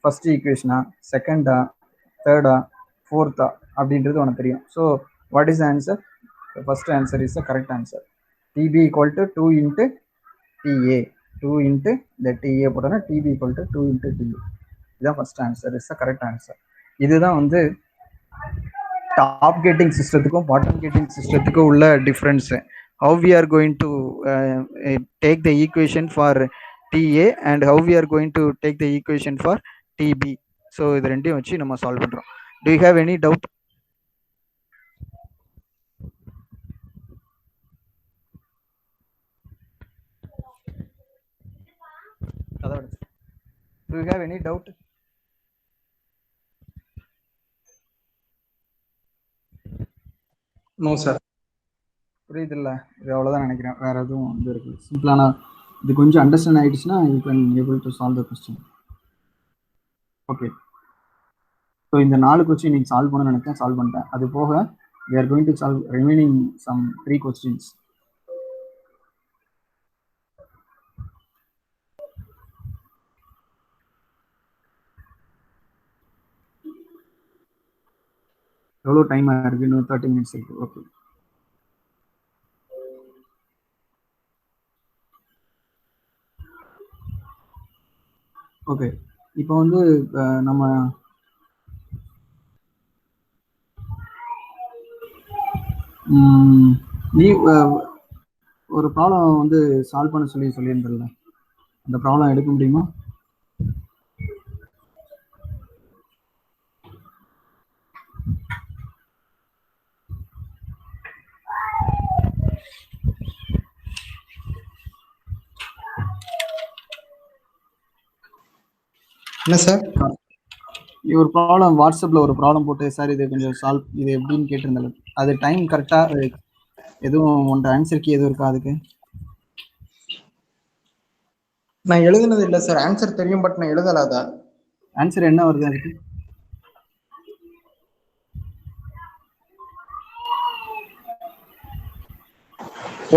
S1: ஃபர்ஸ்ட் ஈக்குவேஷனா, செகண்டா, தேர்டா, ஃபோர்த்தா அப்படின்றது உனக்கு தெரியும். So what is the answer? First answer is the correct answer. TB equal to 2 into TA, 2 into இந்த டிஏ போட்டோன்னா TB equal to 2 into TA. இதுதான் first answer, is the correct answer. இதுதான் வந்து top gating சிஸ்டத்துக்கும் bottom gating சிஸ்டத்துக்கும் உள்ள difference. How we are going to take the equation for TA and how we are going to take the equation for TB. So இது ரெண்டையும் வச்சு நம்ம solve பண்றோம். Do you have any doubt? Do you have any doubt?
S2: No sir.
S1: புரியுது இல்லை? இது அவ்வளோதான் நினைக்கிறேன், வேற எதுவும் வந்து இருக்கு. சிம்பிளான இது கொஞ்சம் அண்டர்ஸ்டாண்ட் ஆயிடுச்சுன்னா you can able to solve the question. Okay, so இந்த 4 கொஸ்டின் நீங்கள் சால்வ் பண்ணணும்னு நினைக்கிறேன், சால்வ் பண்ணிட்டேன். அது போக we are going to solve remaining some 3 questions. எவ்வளோ டைம் ஆயிருக்கு? இன்னும் 30 minutes இருக்கு. Okay, okay. இப்போ வந்து நம்ம நீ ஒரு ப்ராப்ளம் வந்து சால்வ் பண்ண சொல்லியிருந்தல, அந்த ப்ராப்ளம் எடுக்க முடியுமா?
S2: என்ன சார்?
S1: ஒரு ப்ராப்ளம் வாட்ஸ்அப்பில் ஒரு ப்ராப்ளம் போட்டு, சார் இது கொஞ்சம் சால்வ், இது எப்படின்னு கேட்டிருந்தாலும் அது டைம் கரெக்டாக எதுவும் உண்ட ஆன்சர் கீ எதுவும் இருக்கா அதுக்கு?
S2: நான் எழுதுனது இல்லை சார், ஆன்சர் தெரியும், பட் நான் எழுதல. அதான்
S1: ஆன்சர் என்ன வருது அதுக்கு?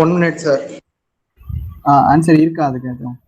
S2: One minute sir.
S1: ஆன்சர் இருக்கா அதுக்கு எதுவும்?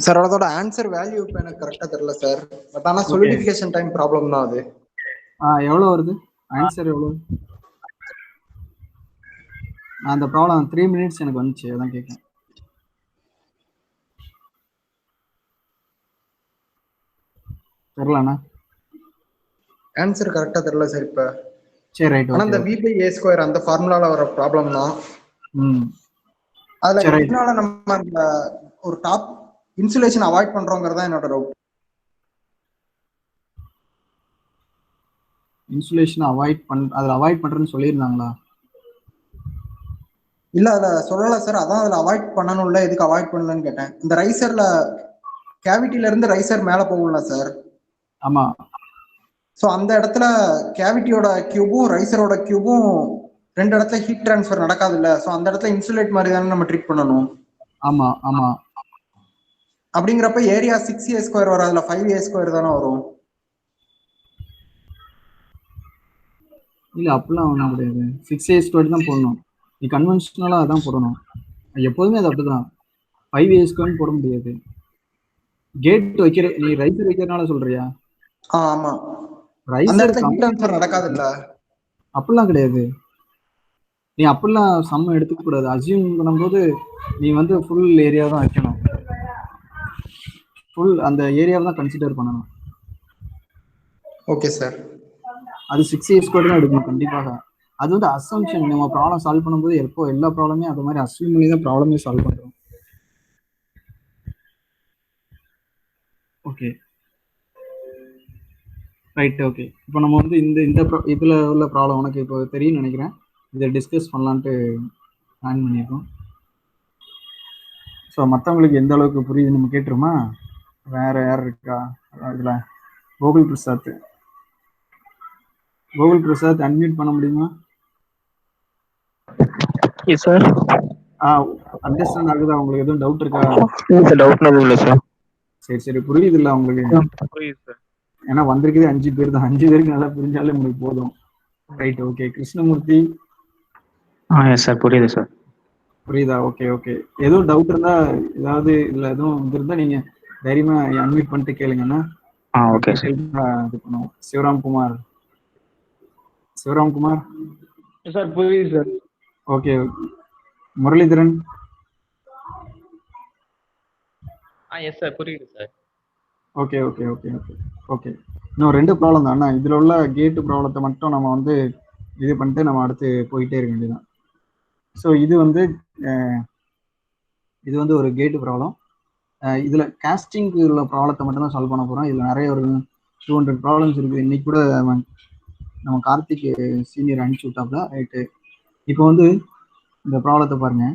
S2: சார் அதோட ஆன்சர் வேல்யூ இப்போ எனக்கு கரெக்டாக தெரியல சார், பட் ஆனால் சொலிடிஃபிகேஷன் டைம் ப்ராப்ளம் தான் அது.
S1: எவ்வளோ வருது ஆன்சர்? எவ்வளோ? அந்த ப்ராப்ளம் 3 minutes எனக்கு வந்துச்சு, அதான் கேட்குறேன். தெரியலண்ணா,
S2: ஆன்சர் கரெக்டாக தெரியல சார் இப்போ.
S1: சரி ரைட்.
S2: ஆனா
S1: ஓகே
S2: இந்த v by a ஸ்கொயர் அந்த ஃபார்முலால வர ப்ராப்ளம் தான். அதுல எதனால நம்ம அந்த ஒரு டாப் இன்சுலேஷன் அவாய்ட் பண்றோங்கிறதா என்னோட டவுட்.
S1: இன்சுலேஷன் அதில் அவாய்ட் பண்றேன்னு சொல்லியிருந்தாங்களா?
S2: இல்ல அதுல சொல்லல சார். அதான் அதுல அவாய்ட் பண்ணணும்ல, எதுக்கு அவாய்ட் பண்ணலன்னு கேட்டேன். இந்த ரைசர்ல கேவிட்டில இருந்து ரைசர் மேல போகும்ல சார்.
S1: ஆமா.
S2: ஸோ அந்த இடத்துல கேவிட்டியோட கியூபும் ரைசரோட கியூபும் ரெண்டு இடத்துல ஹீட் டிரான்ஸ்ஃபர் நடக்காது இல்ல. ஸோ அந்த இடத்துல இன்சுலேட் மாதிரி தானே நம்ம ட்ரீட் பண்ணணும்.
S1: ஆமா ஆமா.
S2: அப்படிங்கிறப்ப ஏரியா 6a ஸ்கொயர் வரும், அதுல 5a ஸ்கொயர் தானே வரும்.
S1: இல்ல அப்படிலாம் ஒன்றும் கிடையாது. 6a ஸ்கொயர் தான் போடணும். நீ கன்வென்ஷனலா அதான் போடணும். எப்போதுமே அது அப்படிதான். 5a ஸ்கொயர்னு போட முடியாது. கேட் வைக்கிற நீ ரைசர் வைக்கிறனால சொல்றியா?
S2: ஆமா. அந்த
S1: ரைசர்
S2: இடத்துல ஹீட் ட்ரான்ஸ்ஃபர் நடக்காது இல்ல.
S1: அப்படிலாம் கிடையாது. நீ அப்படிலாம் சம்ம எடுத்துக்க கூடாது. அசியூம் பண்ணும்போது நீ வந்து ஃபுல் ஏரியா தான் வைக்கணும். ஃபுல் அந்த ஏரியாவை தான் கன்சிடர் பண்ணணும்.
S2: Okay sir.
S1: அது 6a ஸ்கொயர் தான் எடுக்கணும் கண்டிப்பாக. அது வந்து அசம்ஷன். நம்ம ப்ராப்ளம் சால்வ் பண்ணும்போது எப்போ எல்லா ப்ராப்ளமே அது மாதிரி அசியூம் பண்ணி தான் ப்ராப்ளமே சால்வ் பண்றோம். Okay right. ஓகே இப்போ நம்ம வந்து இந்த இதில் உள்ள ப்ராப்ளம் உனக்கு இப்போ தெரியும்னு நினைக்கிறேன். இதை டிஸ்கஸ் பண்ணலான்ட்டு பிளான் பண்ணியிருக்கோம். ஸோ மற்றவங்களுக்கு எந்த அளவுக்கு புரியுது நம்ம கேட்டுருமா? வேற யார் இருக்கா இதில்? கோகுல் பிரசாத் அன்மியூட் பண்ண முடியுமா?
S3: சார்
S1: அண்டர்ஸ்டாண்ட் ஆகுதா? உங்களுக்கு எதுவும் டவுட் இருக்கா?
S3: டவுட் எதுவும் இல்லை சார்.
S1: சரி புரியுது இல்லை உங்களுக்கு?
S3: புரியுது சார்.
S1: ஏன்னா வந்திருக்குது 5 பேர் தான். 5 பேருக்கு நல்லா புரிஞ்சாலே உங்களுக்கு போதும். Right. Okay Krishnamurthy.
S3: Yes sir புரியுது சார்.
S1: புரியுதா? Okay okay. எதுவும் டவுட் இருந்தா ஏதாவது இல்லை எதுவும் இருந்தா நீங்க தைரியமா அன்மியூட் பண்ணிட்டு கேளுங்கண்ணா.
S3: Okay sir.
S1: இது பண்ணுவோம். சிவராம்குமார்
S3: சார் புரியுது sir.
S1: Okay. Muralidharan.
S3: Yes sir புரியுது sir.
S1: Okay okay okay okay okay. இன்னும் 2 ப்ராப்ளம் தான். இதில் உள்ள கேட்டு ப்ராப்ளத்தை மட்டும் நம்ம வந்து இது பண்ணிட்டு நம்ம அடுத்து போயிட்டே இருக்க வேண்டியதான். ஸோ இது வந்து ஒரு கேட்டு ப்ராப்ளம். இதில் காஸ்டிங்க்கு உள்ள ப்ராப்ளத்தை மட்டும் தான் சால்வ் பண்ண போகிறோம். இதில் நிறைய ஒரு 200 ப்ராப்ளம்ஸ் இருக்குது. இன்னைக்கு கூட நம்ம கார்த்திக் சீனியர் அனுப்பிச்சு விட்டாப்ல. ரைட்டு. இப்போ வந்து இந்த ப்ராப்ளத்தை பாருங்க.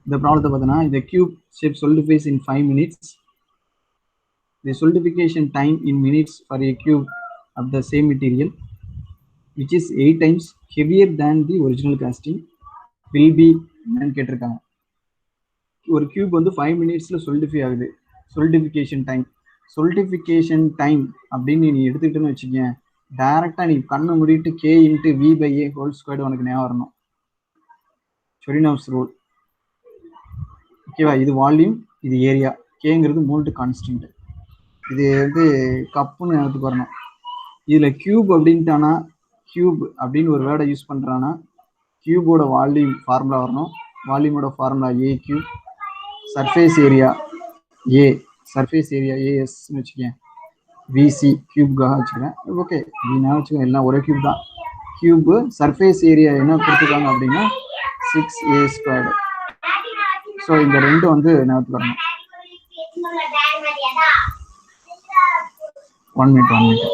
S1: இந்த ப்ராப்ளத்தை பார்த்தோன்னா இந்த cube shape solidifies in 5 minutes. The solidification time in minutes for a cube of the same material which is 8 times heavier than the original casting will be கேட்டிருக்காங்க. ஒரு கியூப் வந்து 5 மினிட்ஸ்ல solidify ஆகுது. solidification டைம் அப்படின்னு நீ எடுத்துக்கிட்டேன்னு வச்சுக்கேன், டைரக்டா நீ கண்ணை மூடிட்டு k into v by a whole squared உனக்கு ஞாபகம் வரணும். Chvorinov's rule. ஓகேவா? இது வால்யூம், இது ஏரியா. கேங்கிறது mould constant. இது வந்து கப்புன்னு எடுத்துக்கு வரணும். இதுல கியூப் அப்படின்ட்டானா, கியூப் அப்படின்னு ஒரு வேர்டை யூஸ் பண்றானா, கியூபோட வால்யூம் ஃபார்முலா வரணும். வால்யூமோட formula a cube. Surface area A, surface area ஏஎஸ்ன்னு வச்சுக்கேன். விசி கியூப்காக வச்சுக்கிறேன். ஓகே நான் வச்சுக்கேன், எல்லாம் ஒரே கியூப் தான். கியூப் சர்ஃபேஸ் ஏரியா என்ன கொடுத்துருக்காங்க அப்படின்னா 6a ஸ்கொயர்டு. ஸோ இந்த ரெண்டும் வந்து ஞாபகத்துக்கு வரணும். 1 மினிட்.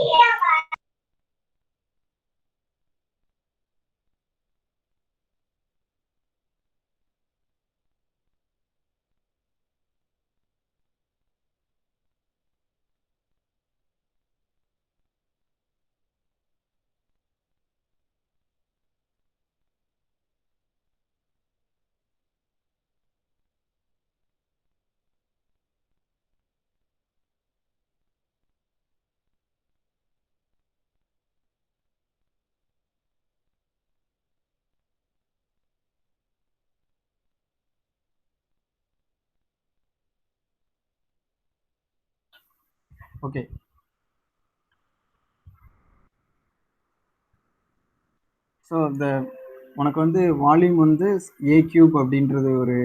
S1: ஓகே. ஸோ இந்த உனக்கு வந்து வால்யூம் வந்து ஏ கியூப் அப்படின்றது ஒரு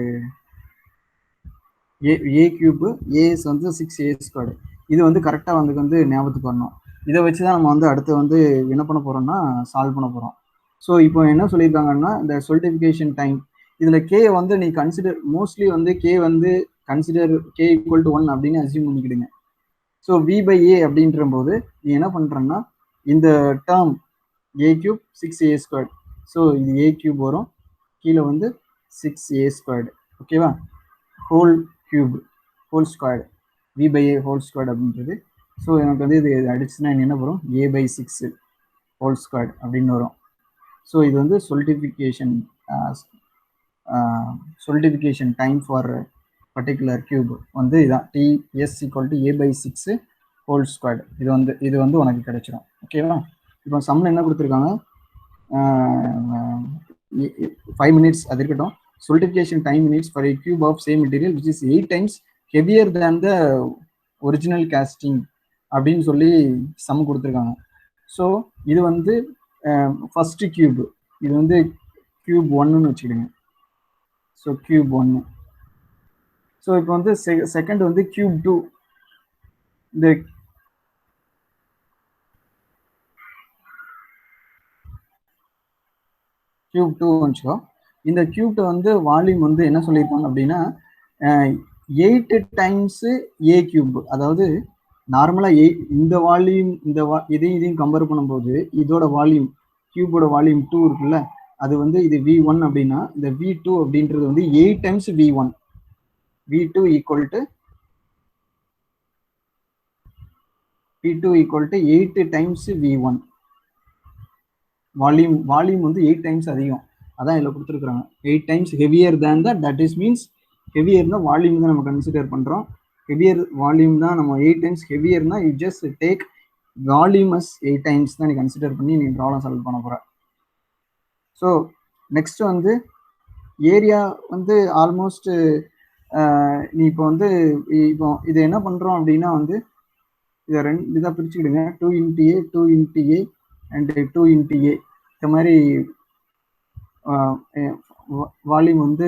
S1: ஏ கியூப்பு ஏஎஸ் வந்து 6a². இது வந்து கரெக்டாக வந்து ஞாபகத்துக்கு வரணும். இதை வச்சு தான் நம்ம வந்து அடுத்து வந்து என்ன பண்ண போகிறோம்னா சால்வ் பண்ண போகிறோம். ஸோ இப்போ என்ன சொல்லியிருக்காங்கன்னா இந்த சொலிடிஃபிகேஷன் டைம் இதில் கே வந்து நீ கன்சிடர் மோஸ்ட்லி வந்து கே வந்து கன்சிடர் கே ஈக்குவல் டு 1 அப்படின்னு அசியூம் பண்ணிக்கிடுங்க. ஸோ v/a அப்படின்ற போது நீ என்ன பண்ணுறன்னா இந்த term a cube 6a². So இது a கியூப் வரும், கீழே வந்து 6a². ஓகேவா? Whole cube whole squared v/a whole squared அப்படின்றது. ஸோ எனக்கு வந்து இது அடிச்சுன்னா என்ன வரும், a/6 ஹோல் ஸ்கொயர்டு அப்படின்னு வரும். ஸோ இது வந்து சொலிடிஃபிகேஷன் டைம் ஃபார் பர்டிகுலர் கியூப் வந்து இதான் Ts = a/6 ஹோல் ஸ்கொயர்டு. இது வந்து உனக்கு கிடைச்சிடும். ஓகேவா? இப்போ சம்மில் என்ன கொடுத்துருக்காங்க, 5 minutes அது இருக்கட்டும். Solidification time minutes for a cube of same material which is 8 times heavier than the original casting அப்படின்னு சொல்லி சம் கொடுத்துருக்காங்க. ஸோ இது வந்து ஃபர்ஸ்ட் கியூப், இது வந்து கியூப் 1ன்னு வச்சுக்கிடுங்க. So cube 1. ஸோ இப்போ வந்து செகண்ட் வந்து கியூப் 2. இந்த கியூப் 2 வச்சுக்கோ. இந்த கியூப்ட வந்து வால்யூம் வந்து என்ன சொல்லியிருக்காங்க அப்படின்னா 8 times a கியூப். அதாவது நார்மலாக இந்த வால்யூம் இதையும் கம்பேர் பண்ணும்போது இதோட வால்யூம் கியூபோட வால்யூம் 2 இருக்குல்ல, அது வந்து இது v1 அப்படின்னா இந்த v2 அப்படின்றது வந்து 8 times v1. v2 = 8 times v1. Volume வந்து 8 times அதிகம். அதான் இதில் கொடுத்துருக்குறாங்க 8 times heavier than the, that is means ஹெவியர்னா வால்யூம் தான் நம்ம கன்சிடர் பண்ணுறோம். ஹெவியர் வால்யூம் தான் நம்ம 8 times ஹெவியர்னா you just take volume as 8 times தான் நீ கன்சிடர் பண்ணி நீ ப்ராப்ளம் சால்வ் பண்ண போகிற. ஸோ நெக்ஸ்ட் வந்து ஏரியா வந்து ஆல்மோஸ்ட் நீ இப்போ வந்து இப்போ இதை என்ன பண்ணுறோம் அப்படின்னா வந்து இதை 2 இதாக பிரிச்சுக்கிடுங்க. 2 × a 2 × a அண்ட் 2 × a. இந்த மாதிரி வால்யூம் வந்து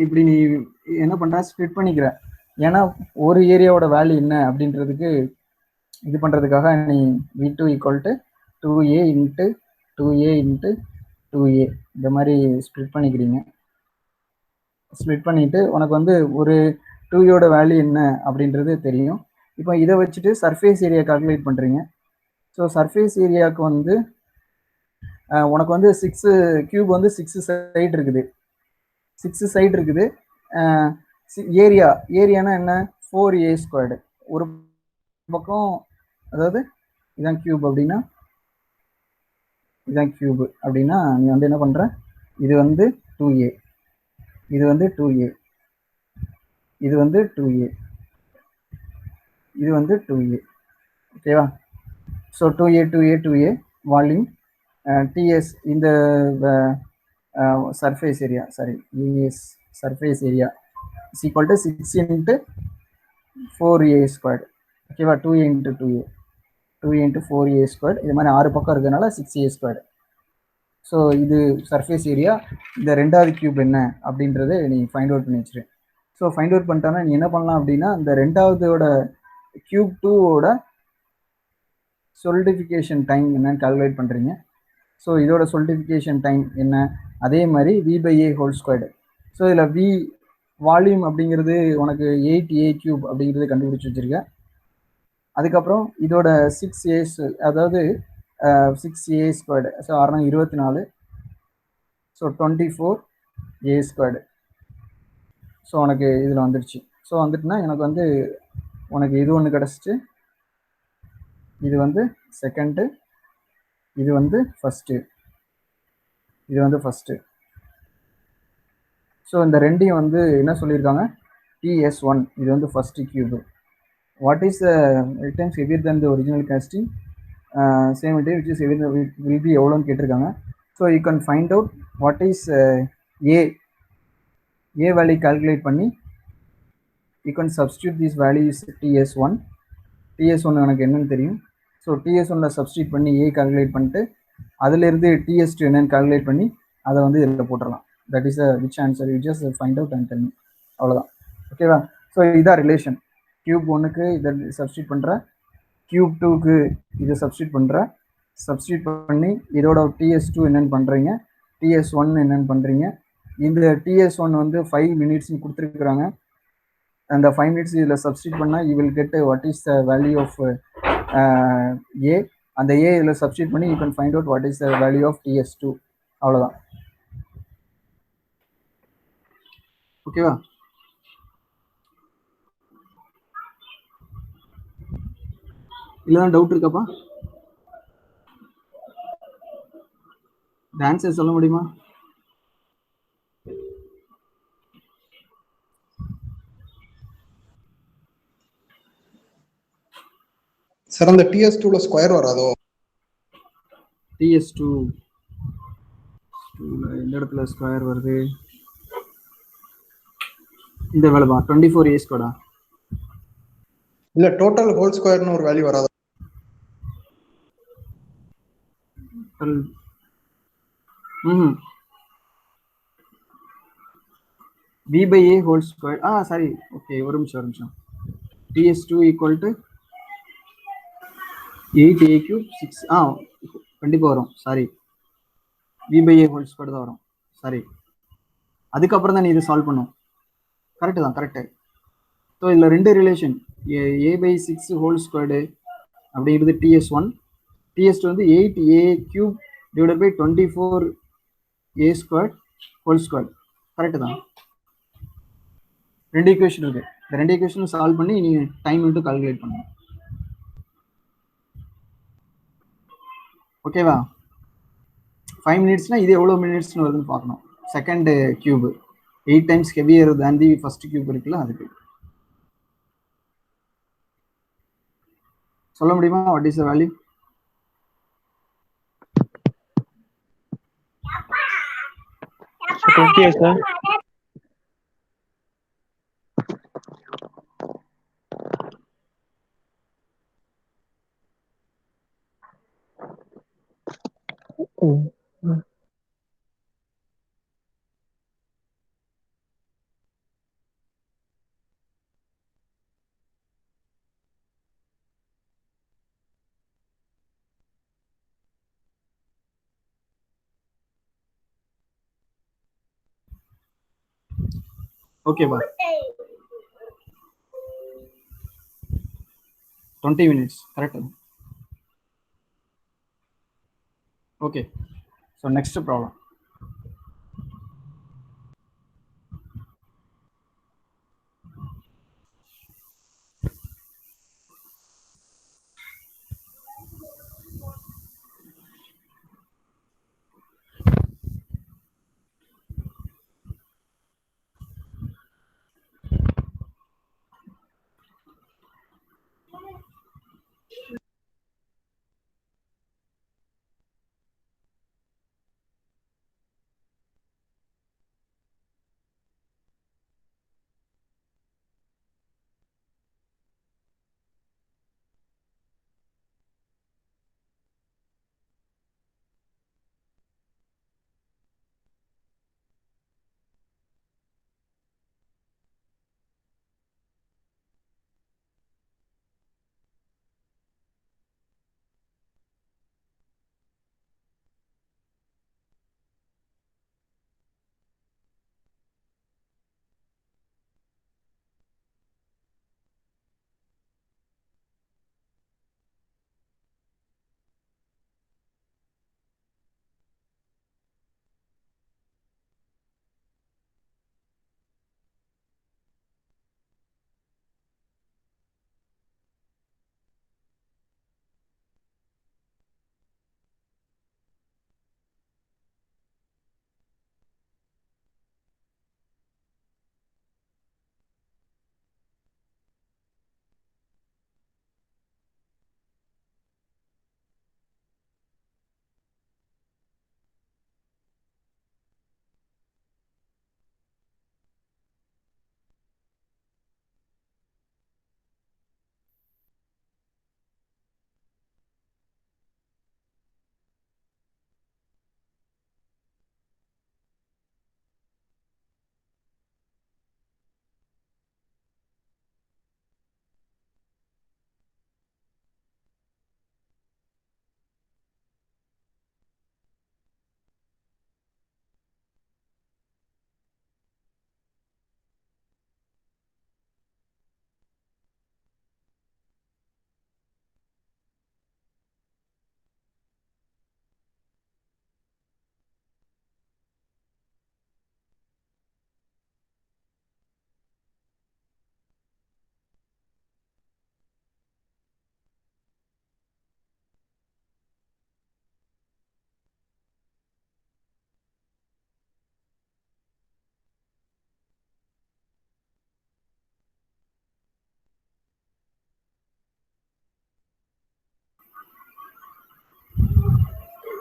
S1: இப்படி நீ என்ன பண்ற, ஸ்ப்ளிட் பண்ணிக்கிற. ஏன்னா ஒரு ஏரியாவோட வேல்யூ என்ன அப்படின்றதுக்கு இது பண்றதுக்காக நீ v2 = 2a × 2a × 2a இந்த மாதிரி ஸ்ப்ளிட் பண்ணிக்கிறீங்க. ஸ்ப்ளிட் பண்ணிட்டு உனக்கு வந்து ஒரு 2a வேல்யூ என்ன அப்படின்றது தெரியும். இப்போ இதை வச்சுட்டு சர்ஃபேஸ் ஏரியா கால்குலேட் பண்றீங்க. ஸோ சர்ஃபேஸ் ஏரியாவுக்கு வந்து உனக்கு வந்து 6 கியூப் வந்து 6 சைடு இருக்குது. 6 சைடு இருக்குது. ஏரியானா என்ன, 4a². ஒரு பக்கம் அதாவது இதான் கியூப் அப்படின்னா நீ வந்து என்ன பண்ற, இது வந்து 2a, இது வந்து 2a, இது வந்து 2a, இது வந்து 2a. ஓகேவா? ஸோ 2a வால்யூம் ts இந்த surface area, sorry, ES surface area is equal to 6 × 4a². ஓகேவா? 2a × 2a 2a × 4a². இது மாதிரி 6 பக்கம் இருக்கிறதுனால 6a². ஸோ இது சர்ஃபேஸ் ஏரியா. இந்த ரெண்டாவது கியூப் என்ன அப்படின்றத நீ ஃபைண்ட் அவுட் பண்ணி வச்சிரு. ஸோ ஃபைண்ட் அவுட் பண்ணிட்டானா நீ என்ன பண்ணலாம் அப்படின்னா இந்த ரெண்டாவதோட கியூப் 2ஓட சொலிடிஃபிகேஷன் டைம் என்னன்னு கால்குலேட் பண்ணுறீங்க. ஸோ இதோட சொலிடிஃபிகேஷன் டைம் என்ன, அதே மாதிரி v/a ஹோல் ஸ்கொயர்டு. ஸோ இதில் v வால்யூம் அப்படிங்கிறது உனக்கு 8a³ அப்படிங்கிறது கண்டுபிடிச்சி வச்சிருக்க. அதுக்கப்புறம் இதோட 6a, அதாவது 6a². So 6 × 24. So 24a². So உனக்கு இதில் வந்துடுச்சு. ஸோ வந்துட்டுனா எனக்கு வந்து உனக்கு இது ஒன்று கிடச்சிட்டு, இது வந்து செகண்டு, இது வந்து ஃபஸ்ட்டு, இது வந்து ஃபஸ்ட்டு. ஸோ இந்த ரெண்டையும் வந்து என்ன சொல்லியிருக்காங்க, TS1 இது வந்து first cube. What is 8 times heavier than the original casting, சேம் material which is heavier will be எவ்வளோன்னு கேட்டிருக்காங்க. So you can find out what is A value calculate பண்ணி you can substitute this value is TS1. TS1 எனக்கு என்னன்னு தெரியும். So TS1 substitute பண்ணி ஏ calculate பண்ணிட்டு அதிலிருந்து TS2 என்னன்னு கால்குலேட் பண்ணி அதை வந்து இதில் போட்டுடலாம். That is which answer, you just find out and tell me. அவ்வளோதான். ஓகேவா? ஸோ இதான் ரிலேஷன். கியூப் ஒன்றுக்கு இதை சப்ஸ்டியூட் பண்ணுற, கியூப் டூக்கு இதை சப்ஸ்டியூட் பண்ணுற, சப்ஸ்டியூட் பண்ணி இதோட TS2 என்னென்னு பண்ணுறீங்க, TS1 என்னென்னு பண்ணுறீங்க. இந்த TS1 வந்து 5 மினிட்ஸ்னு கொடுத்துருக்குறாங்க. அந்த 5 மினிட்ஸ் இதில் சப்ஸ்டியூட் பண்ணால் you will get what is the value of A. அந்த ஏ இதில் சப்ஸ்டியூட் பண்ணி you can find out what is the value of TS2. அவ்வளோதான். ஓகேவா? இல்லைதான் டவுட் இருக்காப்பா? ஆன்சர் சொல்ல முடியுமா?
S2: சார் அந்த TS2ல ஸ்கொயர் வராதோ?
S1: TS2 எந்த இடத்துல ஸ்கொயர் வருது? இந்த வேலைப்பா 24A ஸ்கொயரா?
S2: இல்ல டோட்டல் ஹோல் ஸ்கொயர்னு ஒரு வேல்யூ வராதோ?
S1: b by a whole square. Sorry, okay, ஒரு நிமிஷம். TS2 equal to 8a cube 6. கண்டிப்பாக வரும். Sorry, b by a whole square தான் வரும். சாரி, அதுக்கப்புறம் தான் நீ இதை சால்வ் பண்ணும். கரெக்டு தான், கரெக்டு. ஸோ இதில் ரெண்டு relation, a by 6 whole squared அப்படிங்கிறது TS1, TS2 வந்து 8a cube divided by 24a squared whole square. Correct தான். ரெண்டு ஈக்குவேஷன் இருக்கு. இந்த ரெண்டு ஈக்குவேஷனும் சால்வ் பண்ணி நீ டைம் மட்டும் கால்குலேட் பண்ணணும். ஓகேவா? 5 மினிட்ஸ்னா இது எவ்வளோ மினிட்ஸ்னு வருதுன்னு பார்க்கணும். Second cube 8 times heavier than the first cube இருக்குல்ல, அதுக்கு சொல்ல முடியுமா what is the value?
S3: Okay, sir.
S1: ஓகேவா? 20 minutes, correct? Okay, so next problem.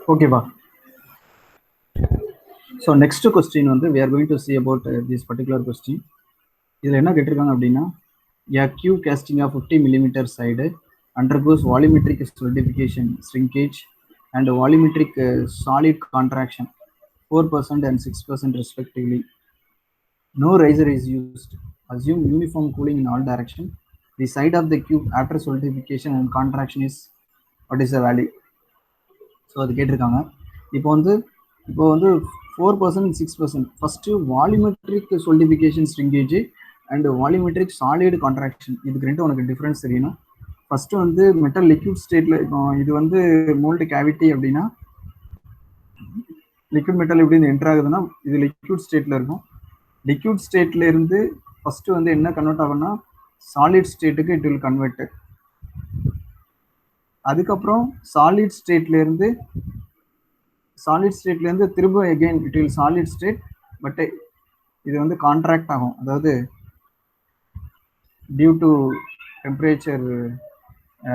S1: ஓகேவா? ஸோ நெக்ஸ்ட் கொஸ்டின் வந்து we are going to see about this particular question. இதில் என்ன கேட்டிருக்காங்க அப்படின்னா, a cube casting of 50 mm side undergoes volumetric solidification, shrinkage and volumetric solid contraction 4% and 6% respectively. No riser is used. Assume uniform cooling in all direction. The side of the cube after solidification and contraction is what is the value? So அது கேட்டிருக்காங்க. இப்போ வந்து 4% 6%. First volumetric solidification shrinkage and volumetric solid contraction, இதுக்கு ரெண்டும் உனக்கு difference தெரியணும். First வந்து metal liquid ஸ்டேட்ல, இப்போ இது வந்து மோல்டு கேவிட்டி அப்படின்னா லிக்விட் மெட்டல் எப்படி என்டர் ஆகுதுன்னா இது லிக்விட் ஸ்டேட்ல இருக்கும். லிக்விட் ஸ்டேட்ல இருந்து ஃபர்ஸ்ட் வந்து என்ன கன்வெர்ட் ஆகும்னா சாலிட் ஸ்டேட்டுக்கு இட் வில் கன்வெர்ட். அதுக்கப்புறம் சாலிட் ஸ்டேட்ல இருந்து திரும்ப again it will solid state. But இது வந்து கான்ட்ராக்ட் ஆகும், அதாவது டியூ டு டெம்பரேச்சர்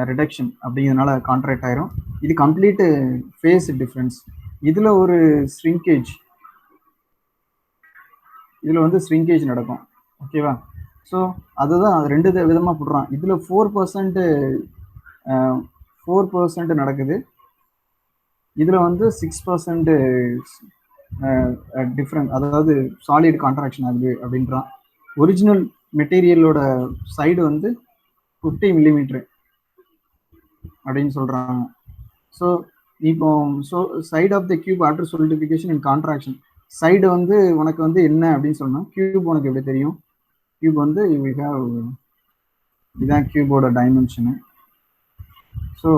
S1: ரிடக்ஷன் அப்படிங்கிறதுனால கான்ட்ராக்ட் ஆயிரும். இது கம்ப்ளீட் ஃபேஸ் டிஃப்ரென்ஸ். இதுல ஒரு ஸ்ரிங்கேஜ், இதுல வந்து ஸ்ரிங்கேஜ் நடக்கும். ஓகேவா? ஸோ அதுதான் ரெண்டு விதமா போடுறான். இதுல 4% நடக்குது, இதுல வந்து 6% டிஃப்ரெண்ட், அதாவது சாலிட் கான்ட்ராக்ஷன் ஆகுது அப்படின்றான். ஒரிஜினல் மெட்டீரியலோட சைடு வந்து 50 mm அப்படின்னு சொல்றாங்க. ஸோ இப்போ side of the cube after solidification and contraction, side வந்து உனக்கு வந்து என்ன அப்படின்னு சொன்னா கியூப் உனக்கு எப்படி தெரியும்? கியூப் வந்து இதுதான் கியூபோட டைமென்ஷனு. ஸோ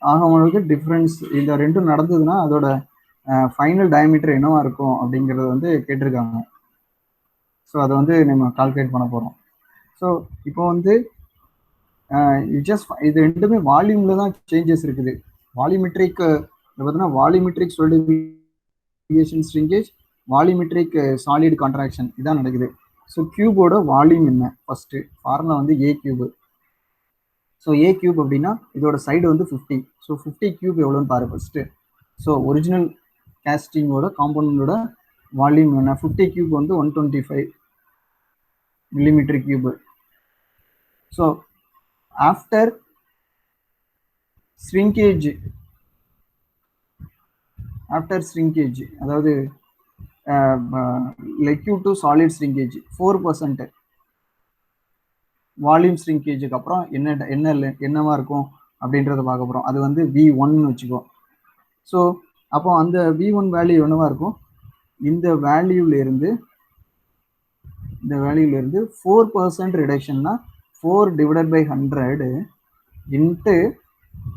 S1: ஆக உங்களுக்கு டிஃப்ரென்ஸ் இந்த ரெண்டும் நடந்ததுன்னா அதோட ஃபைனல் டயமீட்டர் என்னவா இருக்கும் அப்படிங்கிறது வந்து கேட்டிருக்காங்க. ஸோ அதை வந்து நம்ம கால்குலேட் பண்ண போகிறோம். ஸோ இப்போ வந்து இது ரெண்டுமே வால்யூம்ல தான் சேஞ்சஸ் இருக்குது. வால்யூமெட்ரிக் பார்த்தீங்கன்னா volumetric solidification shrinkage, volumetric solid contraction இதான் நடக்குது. ஸோ கியூபோட வால்யூம் என்ன? ஃபர்ஸ்ட் ஃபார்முலா வந்து a cube. So a cube அப்படின்னா இதோட சைடு வந்து 50. ஸோ 50 கியூப் எவ்வளோன்னு பாரு ஃபர்ஸ்ட். ஸோ ஒரிஜினல் கேஸ்டிங்கோட காம்பவுண்டோட வால்யூம் என்ன? 50 கியூப் வந்து 125 mm cube. So after shrinkage, அதாவது liquid to solid shrinkage 4% volume ஸ்ரிங்கேஜுக்கு அப்புறம் என்னவா இருக்கும் அப்படின்றத பார்க்க போகிறோம். அது வந்து V1 வச்சுக்கோ. ஸோ அப்போ அந்த V1 வேல்யூ என்னவா இருக்கும்? இந்த வேல்யூல இருந்து 4% ரிடக்ஷன்னா 4/100 into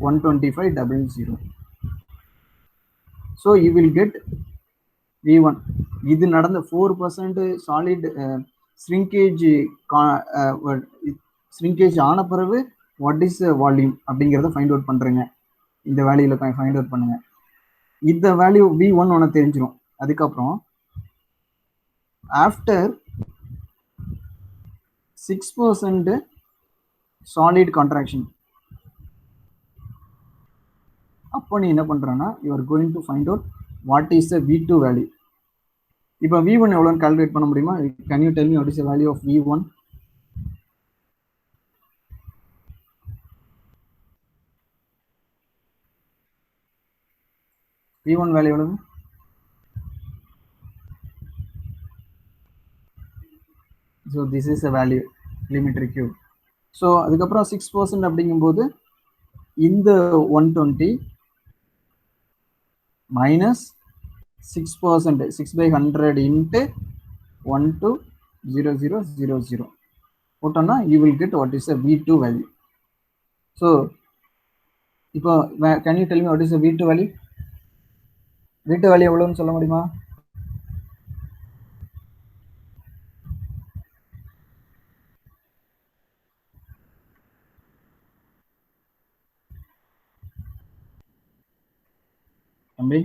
S1: 125/00. So you will get V1. இது நடந்த 4% சாலிட் ஸ்ரிங்கேஜ் ஆன பிறகு வாட் இஸ் வால்யூம் அப்படிங்கிறத ஃபைண்ட் அவுட் பண்றேங்க. இந்த வேல்யூல ஃபைண்ட் அவுட் பண்ணுங்க. இந்த வேல்யூ V1 உனக்கு தெரிஞ்சிடும். அதுக்கப்புறம் ஆஃப்டர் 6% சாலிட் கான்ட்ராக்ஷன், அப்போ நீ என்ன பண்றன்னா you are going to find out what is the V2 value. இப்போ V1 எவ்வளோன்னு கால்குலேட் பண்ண முடியுமா? Can you tell me what is the value of V1? V1 value எவ்வளவு? So this is a value millimeter cube. ஸோ அதுக்கப்புறம் 6% அப்படிங்கும்போது இந்த 120 minus 6%, 6/100 into 120,000 போட்டோம்னா you will get what is the V2 value. So இப்போ can you tell me what is the V2 value? V2 value எவ்வளவுன்னு சொல்ல முடியுமா? தம்பி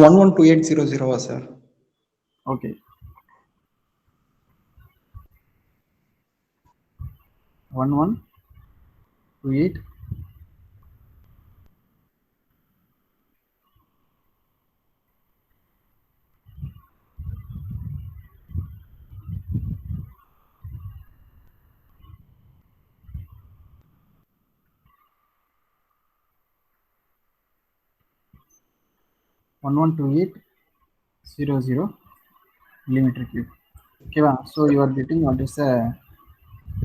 S2: 112800 சார்.
S1: Okay, 1128 112800 millimeter cube. ஓகேவா? So you are getting what is a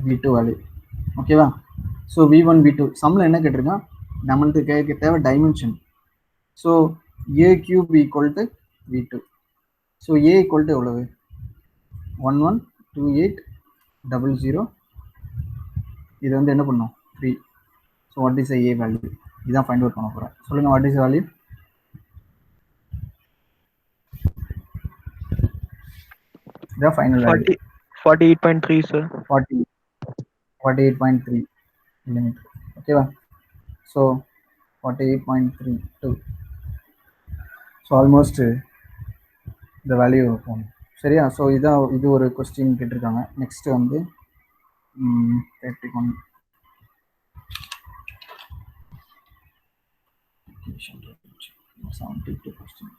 S1: V2 value. ஓகேவா? So V1 V2 சம்மில் என்ன கேட்டிருக்கான், நம்மளுக்கு கேட்க தேவை dimension. So A cube equal to V2. So A equal to எவ்வளவு? 112800. இது வந்து என்ன பண்ணும்? 3. So what is A value? இதான் ஃபைண்ட் அவுட் பண்ண போகிறேன். சொல்லுங்கள், வாட் இஸ் வேல்யூ? இதான் ஃபைனல் வேல்யூ.
S3: 48.3 sir.
S1: 48.3 millimeter. ஓகேவா? ஸோ 48.32. ஸோ ஆல்மோஸ்ட் இந்த வேல்யூ போகணும். சரியா? ஸோ இது ஒரு கொஸ்டின் கேட்டிருக்காங்க. நெக்ஸ்ட் வந்து 31 72 கொஸ்டின்.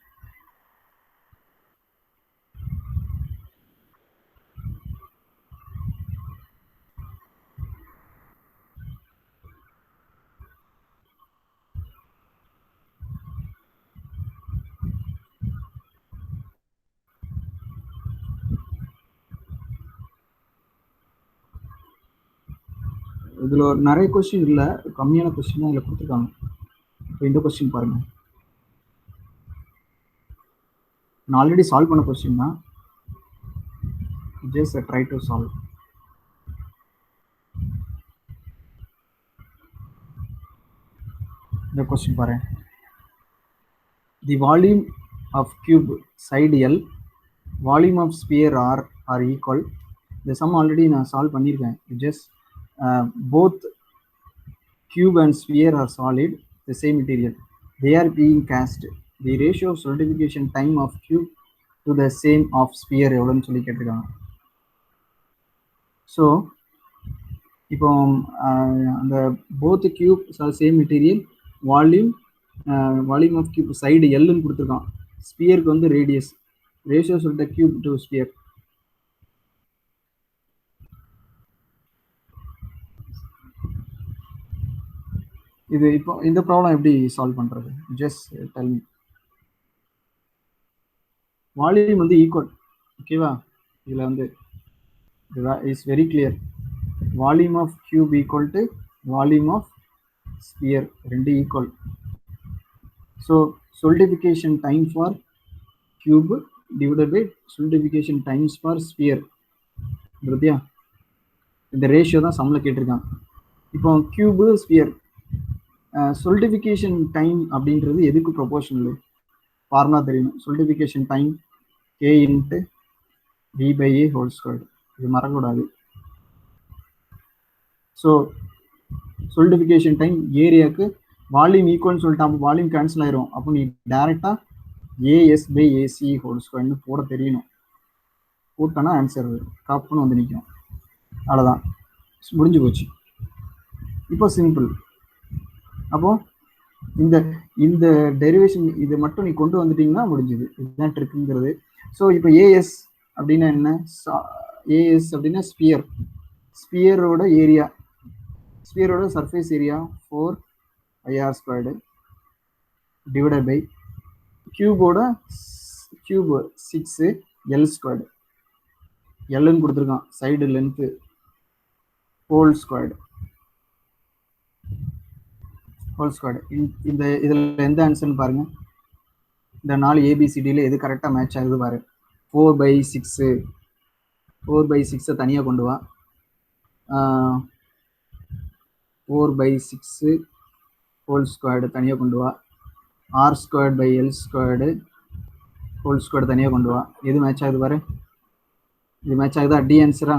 S1: இதில் நிறைய கொஸ்டின் இல்லை, கம்மியான கொஸ்டின் தான் இதில் கொடுத்துருக்காங்க. இப்போ இந்த கொஸ்டின் பாருங்க, நான் ஆல்ரெடி சால்வ் பண்ண கொஸ்டின் தான். Just try to solve. இந்த கொஸ்டின் பாருங்க, the volume of cube side L, volume of sphere are equal. இந்த சம் ஆல்ரெடி நான் சால்வ் பண்ணியிருக்கேன். ஜஸ்ட் both cube and sphere are solid, the same material. They are being cast. The ratio of solidification time of cube to the same of sphere எவ்வளோன்னு சொல்லி கேட்டிருக்காங்க. So இப்போ அந்த both cubes are same material, volume of cube side எல்லுன்னு கொடுத்துருக்கான். ஸ்பியருக்கு வந்து radius. Ratio சொல்லிட்ட கியூப் டு ஸ்பியர். இது இப்போ இந்த ப்ராப்ளம் எப்படி சால்வ் பண்ணுறது? Just tell me. வால்யூம் வந்து ஈக்குவல். ஓகேவா? இதில் வந்து is very clear. Volume of cube equal to volume of sphere, ரெண்டு equal. So solidification time for cube divided by solidification times for sphere. புரியுதா? இந்த ரேஷியோ தான் சம்மில் கேட்டிருக்காங்க. இப்போ கியூபு ஸ்பியர் solidification டைம் அப்படின்றது எதுக்கு ப்ரொபோர்ஷனல்? ஃபார்முலா தெரியணும். solidification time K into V/A whole square. இது மறக்கக்கூடாது. ஸோ solidification டைம் ஏரியாவுக்கு வால்யூம் ஈக்குவல்னு சொல்லிட்டான். வால்யூம் கேன்சல் ஆயிரும். அப்போ நீ டைரெக்டாக AS/AC ஹோல் ஸ்கொயர்னு போட தெரியணும். போட்டோன்னா ஆன்சர் காப்புன்னு வந்து நிற்கும். அவ்வளோதான், முடிஞ்சு போச்சு. இப்போ சிம்பிள். அப்போ இந்த டெரிவேஷன் இதை மட்டும் நீ கொண்டு வந்துட்டீங்கன்னா முடிஞ்சுது. இதுதான் ட்ரிக்குங்கிறது. ஸோ இப்போ AS அப்படின்னா என்ன? AS அப்படின்னா ஸ்பியர். ஸ்பியரோட ஏரியா, ஸ்பியரோட surface area 4πr² divided by கியூபோட கியூப் 6L². எல்லுன்னு கொடுத்துருக்கான். Side length whole squared. இந்த இதில் எந்த ஆன்சர்னு பாருங்க. இந்த 4 ABCDயில் எது கரெக்டாக மேட்ச் ஆகுது பாரு. 4/6. 4/6 தனியாக கொண்டு வா. 4/6 ஹோல் ஸ்கொயர்டு தனியாக கொண்டு வா. R²/L² ஹோல் ஸ்கொயர்டு தனியாக கொண்டு வா. எது மேட்ச் ஆகுது பாரு. இது மேட்ச் ஆகுதா? டி ஆன்சரா?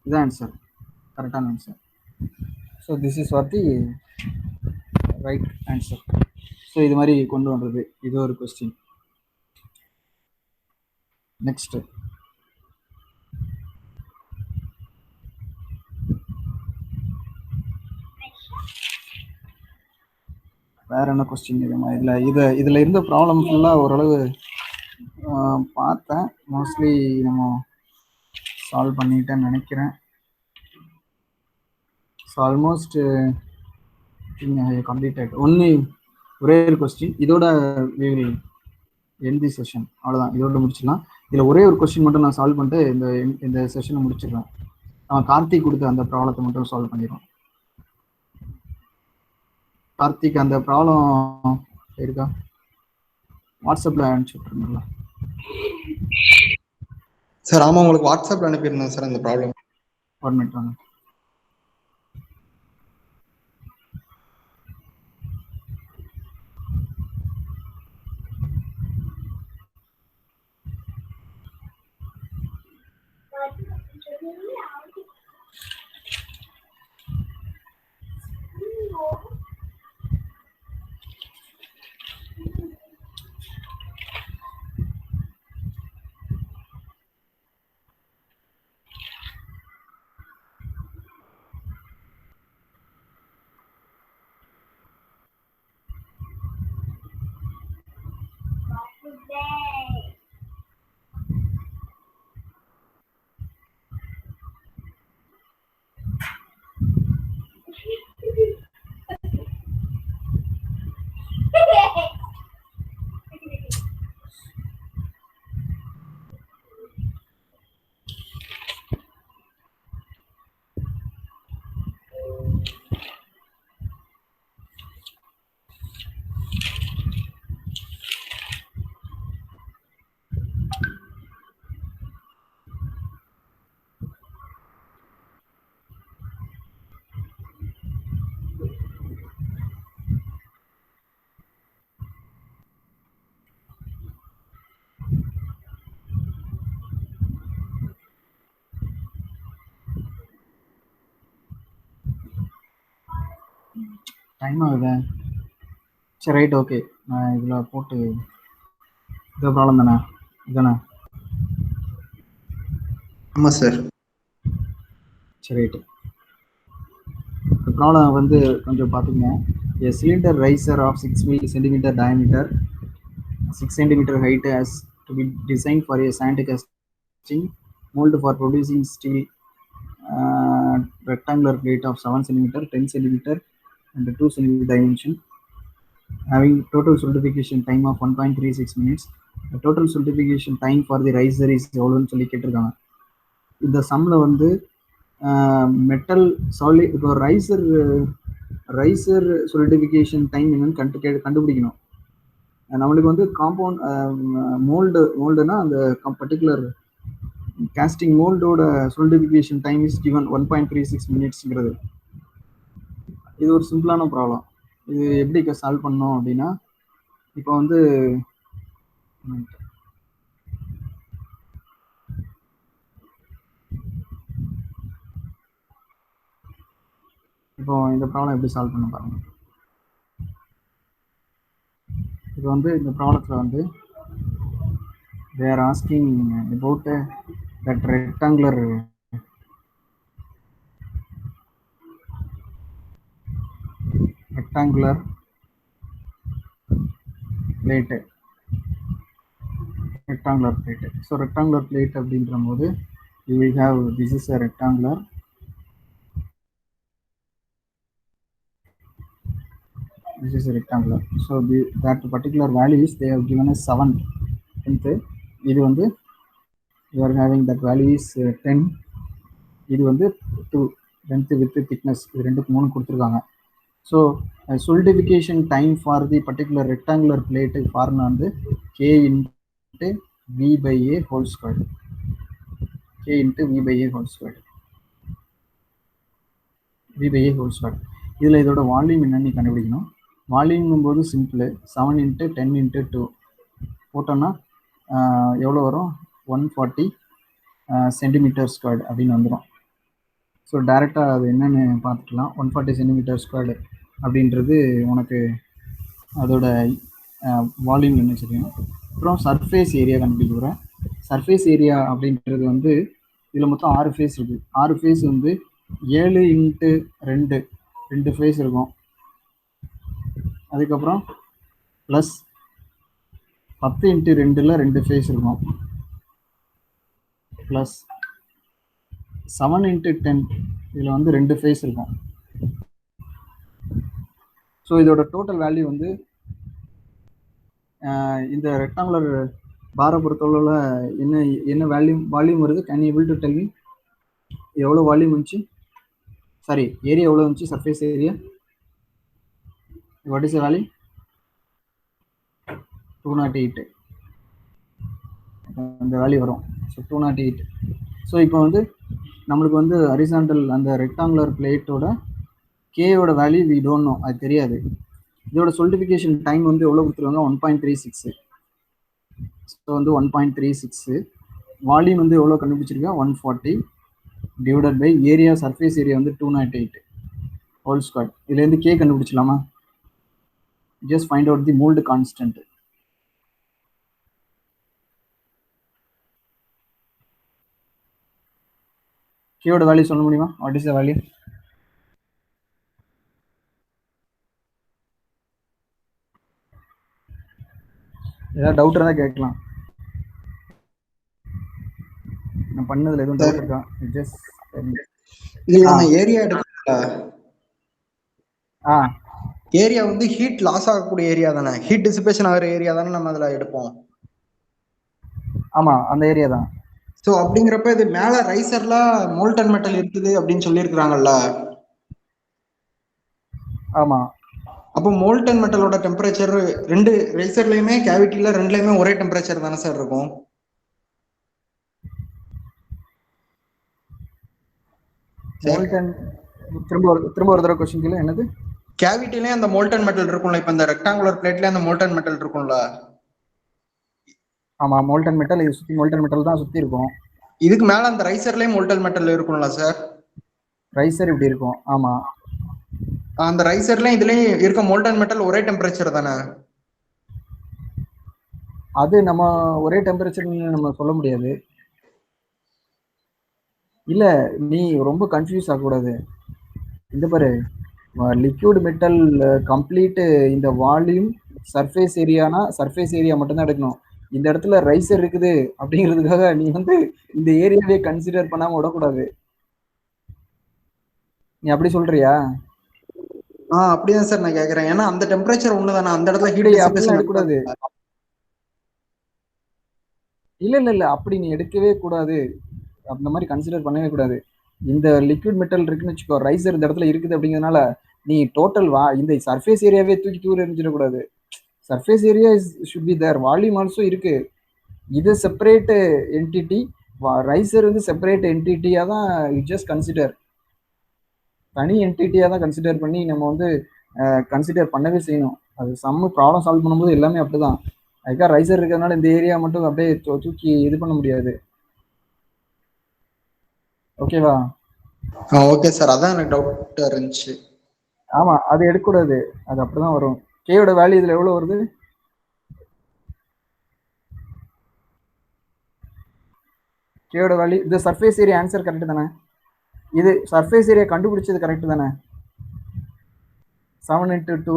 S1: இதுதான் ஆன்சர், கரெக்டான answer. So this is what the right answer. So இது மாதிரி கொண்டு வந்தது. இது ஒரு கொஸ்டின். நெக்ஸ்ட் வேற என்ன கொஸ்டின் இதுமா? இதில் இருந்த ப்ராப்ளம் ஃபுல்லாக ஓரளவு பார்த்தேன். மோஸ்ட்லி நம்ம சால்வ் பண்ணிட்டேன்னு நினைக்கிறேன். So almost completed. ஒரே ஒரு கொஸ்டின், இதோட எண்ட் தி செஷன். அவ்வளோதான், இதோட முடிச்சிடலாம். இதில் ஒரே ஒரு கொஸ்டின் மட்டும் நான் சால்வ் பண்ணிட்டு இந்த செஷனை முடிச்சிடுறேன். அவன் கார்த்திக் கொடுத்த அந்த ப்ராப்ளத்தை மட்டும் சால்வ் பண்ணிடுவோம். கார்த்திக் அந்த ப்ராப்ளம் இருக்கா? வாட்ஸ்அப்பில் அனுப்பிச்சு விட்டுருங்களா
S2: சார்? ஆமாம், உங்களுக்கு வாட்ஸ்அப்பில் அனுப்பியிருந்தேன் சார் அந்த ப்ராப்ளம்.
S1: ஒரு மினிட் வாங்க. டைம் ஆகுது. சரி, ரைட், ஓகே. நான் இதில் போட்டு இந்த ப்ராப்ளம் தானே இதானே?
S2: ஆமாம் சார்.
S1: சரி, ரைட்டு. இந்த ப்ராப்ளம் வந்து கொஞ்சம் பார்த்துங்க. A cylinder riser of 6 centimeter diameter, 6 centimeter height has to be designed for a sand casting mold for producing steel rectangular plate of 7 centimeter, 10 centimeter and 2 centimeter dimension, having total solidification time of 1.36 minutes. The total solidification time for the riser is எவ்வளோன்னு சொல்லி கேட்டிருக்காங்க. இந்த சம்மில் வந்து metal solid, இப்போ riser solidification time என்னன்னு கண்டுபிடிக்கணும். நம்மளுக்கு வந்து காம்பவுண்ட் மோல்டுனா அந்த பர்டிகுலர் காஸ்டிங் மோல்டோட சொலிடிஃபிகேஷன் டைம் இஸ் கிவன் 1.36 மினிட்ஸ்ங்கிறது. இது ஒரு சிம்பிளான ப்ராப்ளம். இது எப்படி சால்வ் பண்ணோம் அப்படின்னா, இப்போ வந்து இப்போ இந்த ப்ராப்ளம் எப்படி சால்வ் பண்ண பாருங்க. இப்போ வந்து இந்த ப்ராப்ளத்தில் வந்து they are asking about that rectangular plate. So rectangular plate அப்படின்ற போது you will have, this is a rectangular, so that particular values they have given us 7 length. இது வந்து you are having that value is 10. இது வந்து 2 length with thickness, இது ரெண்டுக்கு 3 கொடுத்துருக்காங்க. So solidification time for the particular rectangular plate formula வந்து k into v by a whole square. இதில் இதோட வால்யூம் என்னன்னு கண்டுபிடிக்கணும். வால்யூம் போது சிம்பிள், 7 into 10 into 2 போட்டோம்னா எவ்வளோ வரும்? 140 சென்டிமீட்டர் ஸ்கொயர்டு அப்படின்னு வந்துடும். ஸோ டைரெக்டாக அது என்னென்னு பார்த்துக்கலாம். 140 சென்டிமீட்டர் ஸ்கொயர்டு அப்படின்றது உனக்கு அதோட வால்யூம் என்ன தெரியும். அப்புறம் சர்ஃபேஸ் ஏரியா கண்டுபிடிக்க போகிறேன். சர்ஃபேஸ் ஏரியா அப்படின்றது வந்து இதில் மொத்தம் 6 ஃபேஸ் இருக்குது. 6 ஃபேஸ் வந்து 7 into 2 ஃபேஸ் இருக்கும். அதுக்கப்புறம் ப்ளஸ் 10 into 2 ஃபேஸ் இருக்கும். ப்ளஸ் 7 into 10 இதில் வந்து 2 ஃபேஸ் இருக்கும். ஸோ இதோட டோட்டல் வேல்யூ வந்து இந்த ரெக்டாங்குலர் பாரை பொறுத்தளவில் என்ன என்ன வால்யூம் வருது? Can able to tell me எவ்வளோ வால்யூம் வந்துச்சு? சாரி, ஏரியா எவ்வளோ வந்துச்சு? Surface area what is the value? 208 அந்த வேல்யூ வரும். ஸோ 208. ஸோ இப்போ வந்து நம்மளுக்கு வந்து ஹரிசாண்டல் அந்த ரெக்டாங்குலர் பிளேட்டோட கேயோட வேல்யூ வி டோன்ட் நோ, அது தெரியாது. இதோட சொலிடிஃபிகேஷன் டைம் வந்து எவ்வளோ கொடுத்துருவாங்க? 1.36. ஸோ வந்து 1.36. வால்யூம் வந்து எவ்வளோ கண்டுபிடிச்சிருக்கேன்? 140 divided by area, surface area வந்து 208 ஹோல் ஸ்கொயர். இதுலேருந்து கே கண்டுபிடிச்சலாமா? Just find out the mould constant. கேயோட வேல்யூ சொல்ல முடியுமா? What is the value? ஏதாவது டவுட் இருந்தால் கேட்கலாம். நான் பண்ணதுல எதுவும் டவுட் இருக்கா? ஜஸ்ட்
S2: இல்ல, நம்ம ஏரியா எடுக்கல. ஏரியா வந்து ஹீட் லாஸ் ஆகக்கூடிய ஏரியா தானே, ஹீட் டிசிபேஷன் ஆகிற ஏரியா தானே நம்ம அதுல எடுப்போம்.
S1: ஆமா, அந்த ஏரியா தான்.
S2: ஸோ அப்படிங்கிறப்ப இது மேல ரைசர்ல மோல்டன் மெட்டல் இருக்குது அப்படின்னு சொல்லியிருக்கிறாங்கல்ல.
S1: ஆமா,
S2: அப்போ மோல்டன் மெட்டலோட டெம்பரேச்சர் ரெண்டு ரைசர்லயுமே கேவிட்டில ரெண்டுலயுமே ஒரே டெம்பரேச்சர் தானே சார் இருக்கும்?
S1: மோல்டன் திரும்ப ஒரு தடவை क्वेश्चन கேளு. என்னது?
S2: கேவிட்டிலயே அந்த மோல்டன் மெட்டல் இருக்கும்ல, இப்ப இந்த ரெக்டாங்குலர் பிளேட்ல அந்த மோல்டன் மெட்டல் இருக்கும்ல.
S1: ஆமா, மோல்டன் மெட்டல். இது சுத்தி மோல்டன் மெட்டல் தான் சுத்தி இருக்கும்.
S2: இதுக்கு மேல அந்த ரைசர்லயே மோல்டன் மெட்டல் இருக்கும்ல சார்?
S1: ரைசர் இப்படி இருக்கும். ஆமா,
S2: அந்த ரைசர்லயும் இதுலயும் இருக்க மோல்டன் மெட்டல் ஒரே டெம்பரேச்சர் தானே?
S1: அது நம்ம ஒரே டெம்பரேச்சர்னு நம்ம சொல்ல முடியாது. இல்ல, நீ ரொம்ப கன்ஃபியூஸ் ஆகக்கூடாது. இந்த பாரு, லிக்விட் மெட்டல் கம்ப்ளீட் இந்த வால்யூம் சர்ஃபேஸ் ஏரியானா சர்ஃபேஸ் ஏரியா மட்டும்தான் எடுக்கணும். இந்த இடத்துல ரைசர் இருக்குது அப்படிங்கிறதுக்காக நீ வந்து இந்த ஏரியாவே கன்சிடர் பண்ணாம விடக்கூடாது. நீ அப்படி சொல்றியா?
S2: அப்படிதான் சார் நான் கேக்குறேன். ஏன்னா அந்த டெம்பரேச்சர் ஒண்ணுதானே, அந்த இடத்துல ஹீட்
S1: அப்படிலாம்
S2: டிசிபேஷன்
S1: எடுக்கக்கூடாது. இல்ல, அப்படி நீ எடுக்கவே கூடாது. அந்த மாதிரி கன்சிடர் பண்ணவே கூடாது. இந்த லிக்விட் மெட்டல் இருக்குன்னு வச்சுக்கோ, ரைசர் இந்த இடத்துல இருக்குது அப்படிங்கிறதுனால நீ டோட்டல் இந்த சர்ஃபேஸ் ஏரியாவே தூக்கி தூர எரிஞ்சிடக்கூடாது. Surface area should be there, volume also இருக்கு. இது செப்பரேட் என்டிட்டி, ரைசர் வந்து செப்பரேட் என்டிட்டியா தான் ஜஸ்ட் கன்சிடர், தனி என்டிட்டியா தான் கன்சிடர் பண்ணி நம்ம வந்து கன்சிடர் பண்ணவே செய்யணும். அது சம்மு ப்ராப்ளம் சால்வ் பண்ணும்போது எல்லாமே அப்படிதான். அதுக்காக ரைசர் இருக்கிறதுனால இந்த ஏரியா மட்டும் அப்படியே தூக்கி இது பண்ண முடியாது. ஓகேவா?
S2: ஓகே சார், அதான் எனக்கு டவுட் இருந்துச்சு.
S1: ஆமா, அது எடுக்கக்கூடாது, அது அப்படிதான் வரும். கேயோட வேல்யூ இதுல எவ்வளவு வருது? கேயோட வேல்யூ இது சர்ஃபேஸ் ஏரியா. ஆன்சர் கரெக்ட் தானே? இது சர்ஃபேஸ் ஏரியா கண்டுபிடிச்சது கரெக்ட் தானே? 7 × 2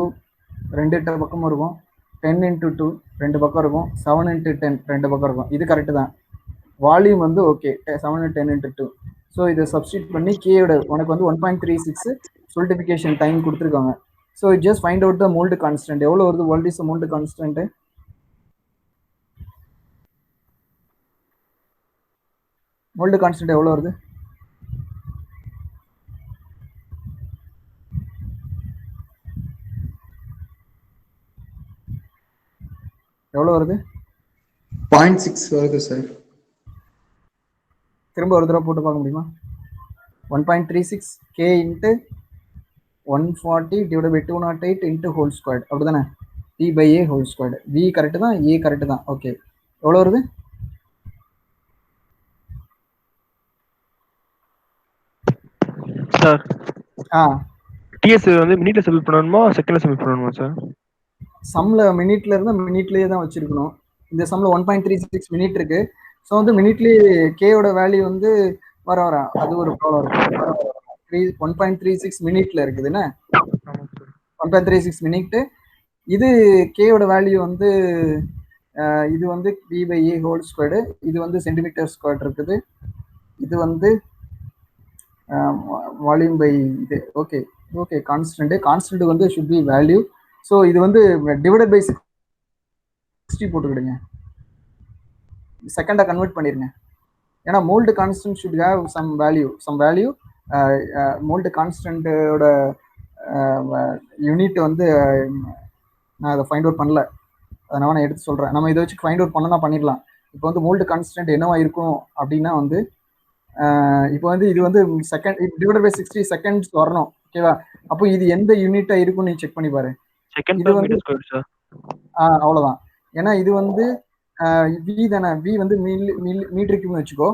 S1: ரெண்டு பக்கம் இருக்கும். 10 × 2 ரெண்டு பக்கம் இருக்கும். 7 × 10 ரெண்டு பக்கம் இருக்கும். இது கரெக்ட் தான். வால்யூம் வந்து ஓகே, 7 × 10 × 2. ஸோ இதை சப்ஸ்டியூட் பண்ணி கேயோட உனக்கு வந்து 1.36 சொலிடிஃபிகேஷன் டைம் கொடுத்துருக்காங்க. So just find out the mould constant. எவ்வளோ வருது? What is the mould constant? Mould constant எவ்வளோ வருது? எவ்வளோ வருது?
S2: 0.6 வருது சார்.
S1: திரும்ப ஒரு தடவை போட்டு பார்க்க முடியுமா? 1.36 k × 140 divide by 208 into whole squared, அப்படி தானே? P/A whole squared. V correct தான், A கரெக்டு தான். ஓகே, எவ்வளோ வருது?
S3: சார் டிஎஸ் வந்து மினிட்ல சப்மிட் பண்ணணுமா செகண்ட்ல சப்மிட் பண்ணணுமா சார்?
S1: சம்ல மினிட்ல இருந்தா மினிட்லயே தான் வச்சிருக்கணும். இந்த சம்ல 1.36 மினிட் இருக்கு. ஸோ வந்து மினிட்லயே கேயோட வேல்யூ வந்து வர அது ஒரு ப்ராப்ளம் இருக்கு. 1.36 மினிட்ல இருக்குதுன்னா 1.36 மினிட். இது கேயோட வேல்யூ வந்து இது வந்து V/A ஹோல் ஸ்கொயர்டு. இது வந்து சென்டிமீட்டர் ஸ்கொயர் இருக்குது. இது வந்து வால்யூம் பை இது. ஓகே ஓகே, கான்ஸ்டன்ட் வந்து ஷுட் பி வேல்யூ. ஸோ இது வந்து டிவைடட் பை 60 போட்டுக்கிடுங்க, செகண்டை கன்வெர்ட் பண்ணிருங்க. ஏன்னா mould constant should have some value. Mould கான்ஸ்டன்ட்டோட யூனிட் வந்து நான் அதை ஃபைண்ட் அவுட் பண்ணல, அதனால நான் எடுத்து சொல்கிறேன். நம்ம இதை வச்சு ஃபைண்ட் அவுட் பண்ணலாம், பண்ணிடலாம். இப்போ வந்து மோல்டு கான்ஸ்டன்ட் என்னவா இருக்கும் அப்படின்னா வந்து இப்போ வந்து இது வந்து செகண்ட் டிவைடட் பை 60 செகண்ட்ஸ் வரணும். ஓகேவா? அப்போ இது எந்த யூனிட்டா இருக்கும்னு நீ செக் பண்ணி பாரு. இது வந்து அவ்வளோதான். ஏன்னா இது வந்து வி தானே, வி வந்து மீட்டர் கியூப்னு வச்சுக்கோ,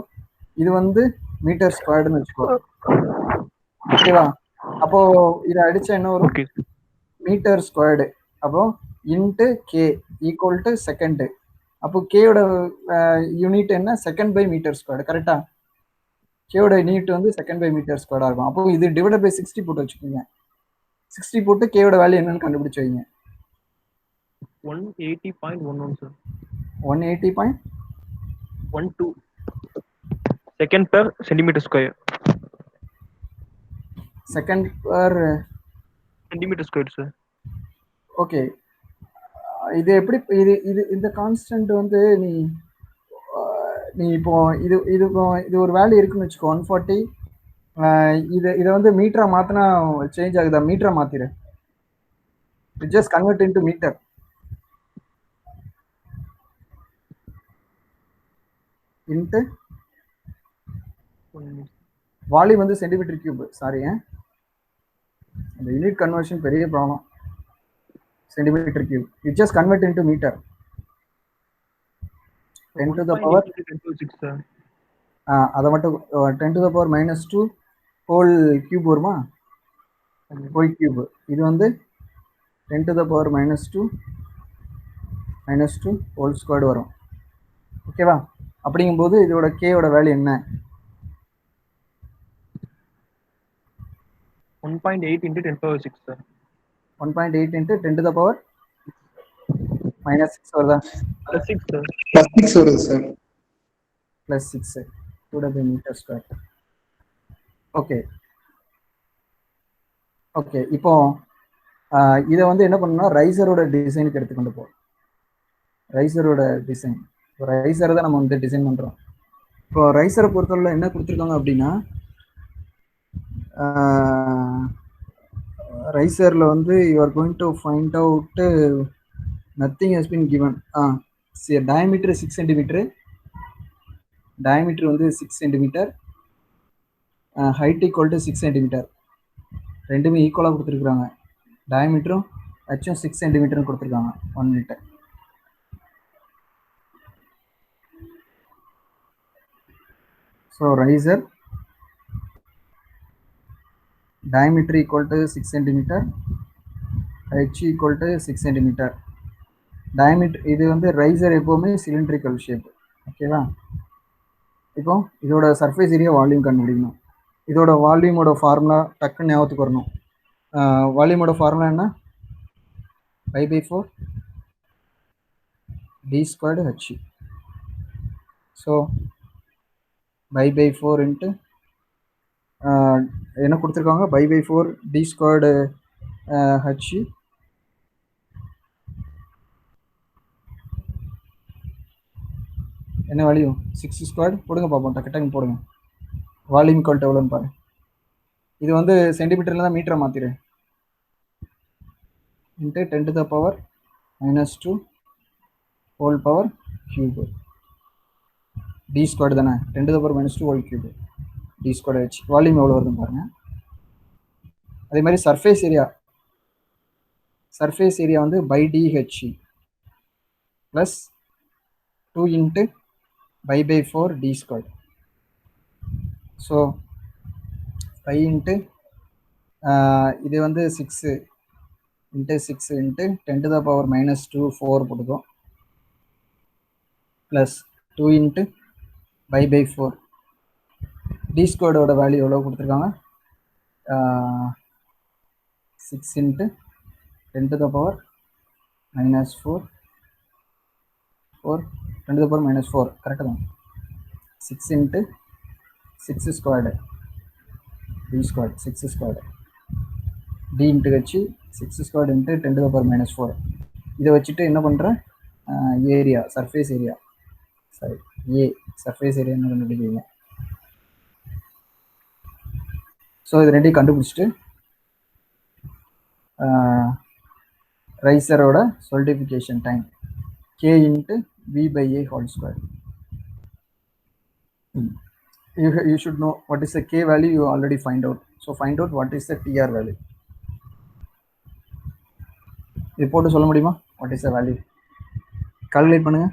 S1: இது வந்து மீட்டர் ஸ்கொயர்டுன்னு வச்சுக்கோ. ஓகேவா? அப்போ இதை அடிச்சா என்ன வரும்? Metre squared. அப்போ into K equal to second. அப்போ கேயோட யூனிட் என்ன? Second by metre squared. கரெக்டா? கேயோட யூனிட் வந்து செகண்ட் பை மீட்டர் ஸ்கொயர்டா இருக்கும். அப்போ இது டிவைடட் பை 60 போட்டு வச்சுக்கோங்க. 60 போட்டு கேயோட வேல்யூ என்னன்னு கண்டுபிடிச்சு வைங்க.
S3: 180.11 sir.
S1: 180.12
S3: second per centimetre square.
S1: Second per
S3: centimetre square sir.
S1: Okay, இது எப்படி இது இது இந்த கான்ஸ்டன்ட் வந்து நீ இப்போ இது ஒரு வேல்யூ இருக்குன்னு வச்சுக்கோ 140. இதை வந்து மீட்டரா மாத்தினா சேஞ்ச் ஆகுதா? மீட்டரா மாத்திரு, just convert into metre. Into volume வந்து சென்டிமீட்டர் கியூப். சாரி, அந்த யூனிட் கன்வர்ஷன் பெரிய problem. Centimetre cube, it just convert into metre. 10 to the power
S3: 10 sir.
S1: அதை மட்டும் 10 to the power -2 whole cube வருமா? Whole cube. இது வந்து 10 to the power -2 whole squared வரும். ஓகேவா? அப்படிங்கும்போது இதோட கேயோட வேல்யூ என்ன?
S3: 1.8 into 10⁻6 sir.
S1: 1.8 into 10 to the power -6 வருதா?
S3: +6 சார்.
S2: +6 வருது sir.
S1: +6 2 metre square. Okay okay, இப்போ இதை வந்து என்ன பண்ணணும்னா ரைசரோட டிசைனுக்கு எடுத்துக்கொண்டு போ. ரைசரோட டிசைன், இப்போ ரைசரை தான் நம்ம வந்து டிசைன் பண்ணுறோம். இப்போ ரைசரை பொறுத்தவரை என்ன கொடுத்துருக்காங்க அப்படின்னா, ரைசரில் வந்து you are going to find out nothing has been given. Diameter 6 centimetre, diameter வந்து 6 centimetre, height equal to 6 centimetre. ரெண்டுமே ஈக்குவலாக கொடுத்துருக்குறாங்க. டயமீட்டரும் ஹச்சும் 6 சென்டிமீட்டரும் கொடுத்துருக்காங்க 1 metre. So riser diameter equal to 6 centimeter, h equal to 6 centimeter. diameter இது வந்து ரைசர் எப்போவுமே சிலிண்ட்ரிக்கல் ஷேப். ஓகேவா? இப்போ இதோட சர்ஃபேஸ் ஏரியா வால்யூம் கண்டுபிடிக்கணும். இதோட வால்யூமோட ஃபார்முலா டக்குன்னு ஞாபகத்துக்கு வரணும். வால்யூமோட ஃபார்முலா என்ன? π/4 d² h. ஸோ π/4 இன்ட்டு என்ன கொடுத்துருக்காங்க? π/4 d² h. என்ன வேல்யூ? 6² போடுங்க பார்ப்போம், டக்கு போடுங்க. வால்யூம் ஈக்குவல் டு எவ்வளோன்னு பாரு. இது வந்து சென்டிமீட்டர்ல தான் மீட்டரை மாற்றிடு. Into 10 to the power -2 whole power cube d² தானே, 10 to the power -2 whole cube d² h. Volume எவ்வளோ வருதுன்னு பாருங்க. அதே மாதிரி சர்ஃபேஸ் ஏரியா வந்து πdh plus 2 into π/4 d². So 5 into இது வந்து 6 into 6 into 10 to the power -2 4 போட்டுக்கோம், ப்ளஸ் 2 இன்ட்டு π/4 d²ஓட வேல்யூ எவ்வளோ கொடுத்துருக்காங்க? 6 into 10 to the power -4 10 to the power -4 கரெக்டாக தான். 6 இன்ட்டு 6² d² 6² d இன்ட்டு வச்சு 6² இன்ட்டு 10 to the power -4. இதை வச்சுட்டு என்ன பண்ணுறேன்? ஏரியா சர்ஃபேஸ் ஏரியா சாரி ஏ சர்ஃபேஸ் ஏரியான்னு கண்டுபிடிக்கிறீங்க. ஸோ இது ரெண்டையும் கண்டுபிடிச்சிட்டு ரைசரோட solidification time k into v by a whole square. You should know what is the k value. You already find out. So find out what is the tr value. இது போட்டு சொல்ல முடியுமா? What is the value? Calculate பண்ணுங்க.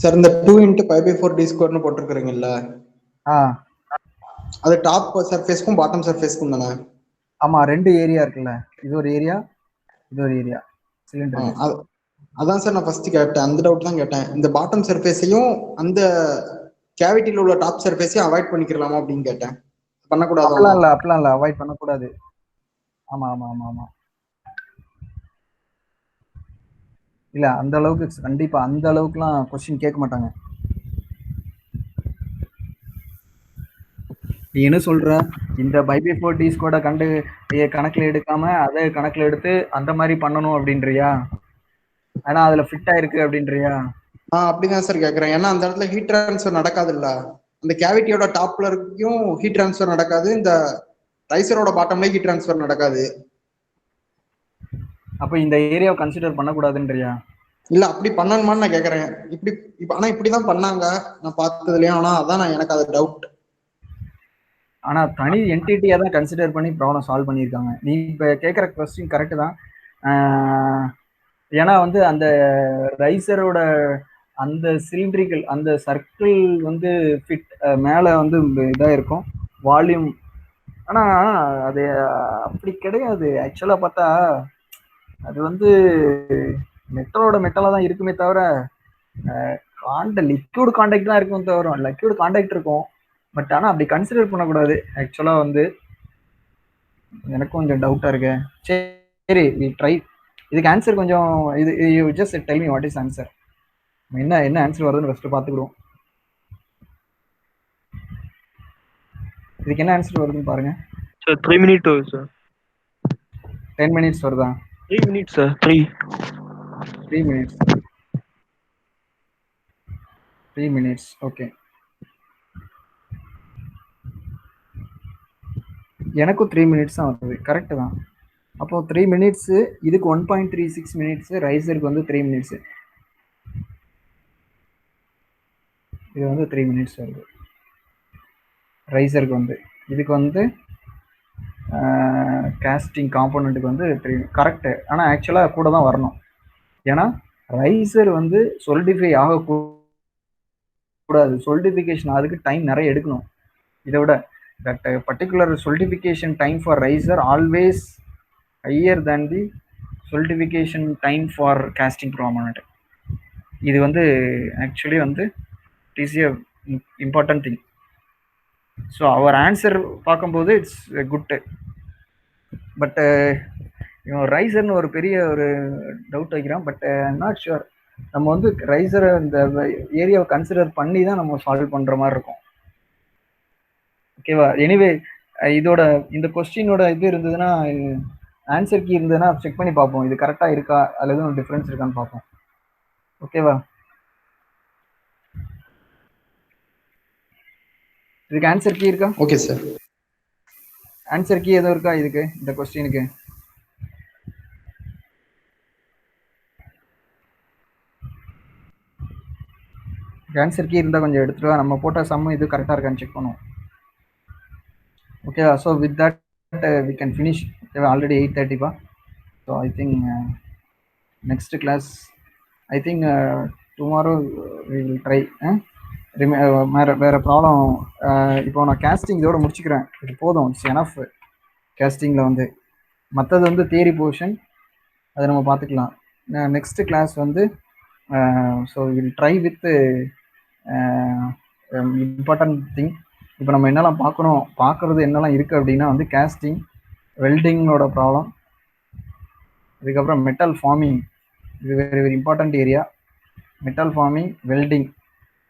S2: Sir இந்த 2 into pi by 4 d square னு போட்டுருக்கீங்கல்ல, அது top சர்ஃபேஸ்க்கும் bottom சர்ஃபேஸ்க்கும் தானே?
S1: ஆமா, ரெண்டு ஏரியா இருக்குல்ல, இது ஒரு ஏரியா இது ஒரு ஏரியா சிலிண்டர்.
S2: அதான் சார் நான் ஃபர்ஸ்ட் கேட்டேன், அந்த டவுட் தான் கேட்டேன். இந்த பாட்டம் சர்ஃபேஸையும் அந்த கேவிட்டியில் உள்ள டாப் சர்ஃபேஸையும் அவாய்ட் பண்ணிக்கலாமா அப்படின்னு கேட்டேன். பண்ணக்கூடாது?
S1: அப்படிலாம் இல்ல, அவாய்ட் பண்ணக்கூடாது. ஆமா ஆமா ஆமா ஆமா இல்ல, அந்த அளவுக்கு கண்டிப்பா அந்த அளவுக்குலாம் கொஸ்டின் கேட்க மாட்டாங்க. நீ என்ன சொல்ற, இந்த பை/4 டி ஸ்கொயர்ட கணக்குல எடுக்காம அதை கணக்குல எடுத்து அந்த மாதிரி பண்ணணும் அப்படின்றியா? ஆனா அதுல ஃபிட் ஆயிருக்கு அப்படின்றியா?
S2: அப்படிதான் சார் கேக்குறேன். ஏன்னா அந்த இடத்துல ஹீட் ட்ரான்ஸ்ஃபர் நடக்காது இல்ல, அந்த கேவிட்டியோட டாப்ல இருக்கும் ஹீட் ட்ரான்ஸ்ஃபர் நடக்காது, இந்த ரைசரோட பாட்டம்ல ஹீட் ட்ரான்ஸ்ஃபர் நடக்காது.
S1: அப்ப இந்த ஏரியாவை கன்சிடர் பண்ணக்கூடாதுன்றியா?
S2: இல்ல, அப்படி பண்ணணுமான்னு நான் கேக்குறேன். ஆனா இப்படிதான் பண்ணாங்க நான் பார்த்ததுலயும். ஆனா அதான் எனக்கு அது டவுட்.
S1: ஆனா தனி என்டிட்டியா தான் கன்சிடர் பண்ணி ப்ராப்ளம் சால்வ் பண்ணியிருக்காங்க. நீ இப்ப கேட்குற கொஸ்டின் கரெக்டு தான். ஏன்னா வந்து அந்த ரைசரோட அந்த சிலிண்ட்ரிக்கல் அந்த சர்க்கிள் வந்து ஃபிட் மேலே வந்து இதாக இருக்கும் வால்யூம். ஆனால் அது அப்படி கிடையாது. ஆக்சுவலாக பார்த்தா அது வந்து மெட்டலோட மெட்டலாக தான் இருக்குமே தவிர லிக்விட் கான்டாக்ட் தான் இருக்கும் தவிர லிக்விட் கான்டாக்ட் இருக்கும். பட் ஆனால் அப்படி கன்சிடர் பண்ணக்கூடாது. ஆக்சுவலாக வந்து எனக்கும் கொஞ்சம் டவுட்டாக இருக்கு. சரி, வி ட்ரை. இதுக்கு ஆன்சர் கொஞ்சம் இது you just tell me what is answer. என்ன ஆன்சர் வருதுன்னு ஃபர்ஸ்ட் பார்த்துக்கிடுவோம். இதுக்கு என்ன ஆன்சர் வருதுன்னு பாருங்க.
S3: சார் 3 minutes வருது சார்.
S1: 10 minutes வருதா?
S3: 3 minutes sir. 3
S1: minutes. 3 minutes. Okay, எனக்கும் 3 minutes தான் வருது. கரெக்டு தான். அப்போ 3 minutes, இதுக்கு 1.36 minutes, ரைசருக்கு வந்து 3 minutes. இது வந்து 3 minutes வருது ரைசருக்கு வந்து. இதுக்கு வந்து காஸ்டிங் காம்போனண்ட்டுக்கு வந்து 3 கரெக்டு. ஆனால் ஆக்சுவலாக கூட தான் வரணும். ஏன்னா ரைசர் வந்து சொலிடிஃபை ஆகக்கூடாது. சொலிடிஃபிகேஷன் அதுக்கு டைம் நிறைய எடுக்கணும். இதை விட that particular solidification time for riser always higher than the solidification time for casting component. இது வந்து ஆக்சுவலி வந்து is a important thing. So our answer பார்க்கும்போது இட்ஸ் குட். பட் இவன் ரைசர்னு ஒரு பெரிய ஒரு டவுட் வைக்கிறான். But not sure. நம்ம வந்து ரைசரை இந்த ஏரியாவை கன்சிடர் பண்ணி தான் நம்ம சால்வ் பண்ணுற மாதிரி இருக்கும். ஓகேவா? எனிவே இதோட இந்த கொஸ்டினோட இது இருந்ததுன்னா, ஆன்சர் கீ இருந்ததுன்னா செக் பண்ணி பார்ப்போம். இது கரெக்டாக இருக்கா அல்லது எதுவும் டிஃப்ரென்ஸ் இருக்கான்னு பார்ப்போம். ஓகேவா? இதுக்கு ஆன்சர் கீ இருக்கா?
S2: Okay sir.
S1: ஆன்சர் கீ எதுவும் இருக்கா இதுக்கு, இந்த கொஸ்டினுக்கு? ஆன்சர் கீ இருந்தால் கொஞ்சம் எடுத்துட்டு வா. நம்ம போட்ட சம் இது கரெக்டாக இருக்கான்னு செக் பண்ணுவோம். ஓகேவா? So with that we can finish. ஓகேவா? ஆல்ரெடி 8:30 பா. So I think next class I think tomorrow we will try. வேறு ப்ராப்ளம். இப்போ நான் கேஸ்டிங் இதோட முடிச்சுக்கிறேன். இது போதும், இட்ஸ் எனஃப். கேஸ்டிங்கில் வந்து மற்றது வந்து தியரி போர்ஷன், அதை நம்ம பார்த்துக்கலாம். நெக்ஸ்ட் கிளாஸ் வந்து so will try with important thing. இப்போ நம்ம என்னெல்லாம் பார்க்குறது என்னெல்லாம் இருக்குது அப்படின்னா வந்து கேஸ்டிங், வெல்டிங்கோட ப்ராப்ளம், அதுக்கப்புறம் மெட்டல் ஃபார்மிங். இது very very important area. Metal forming, welding.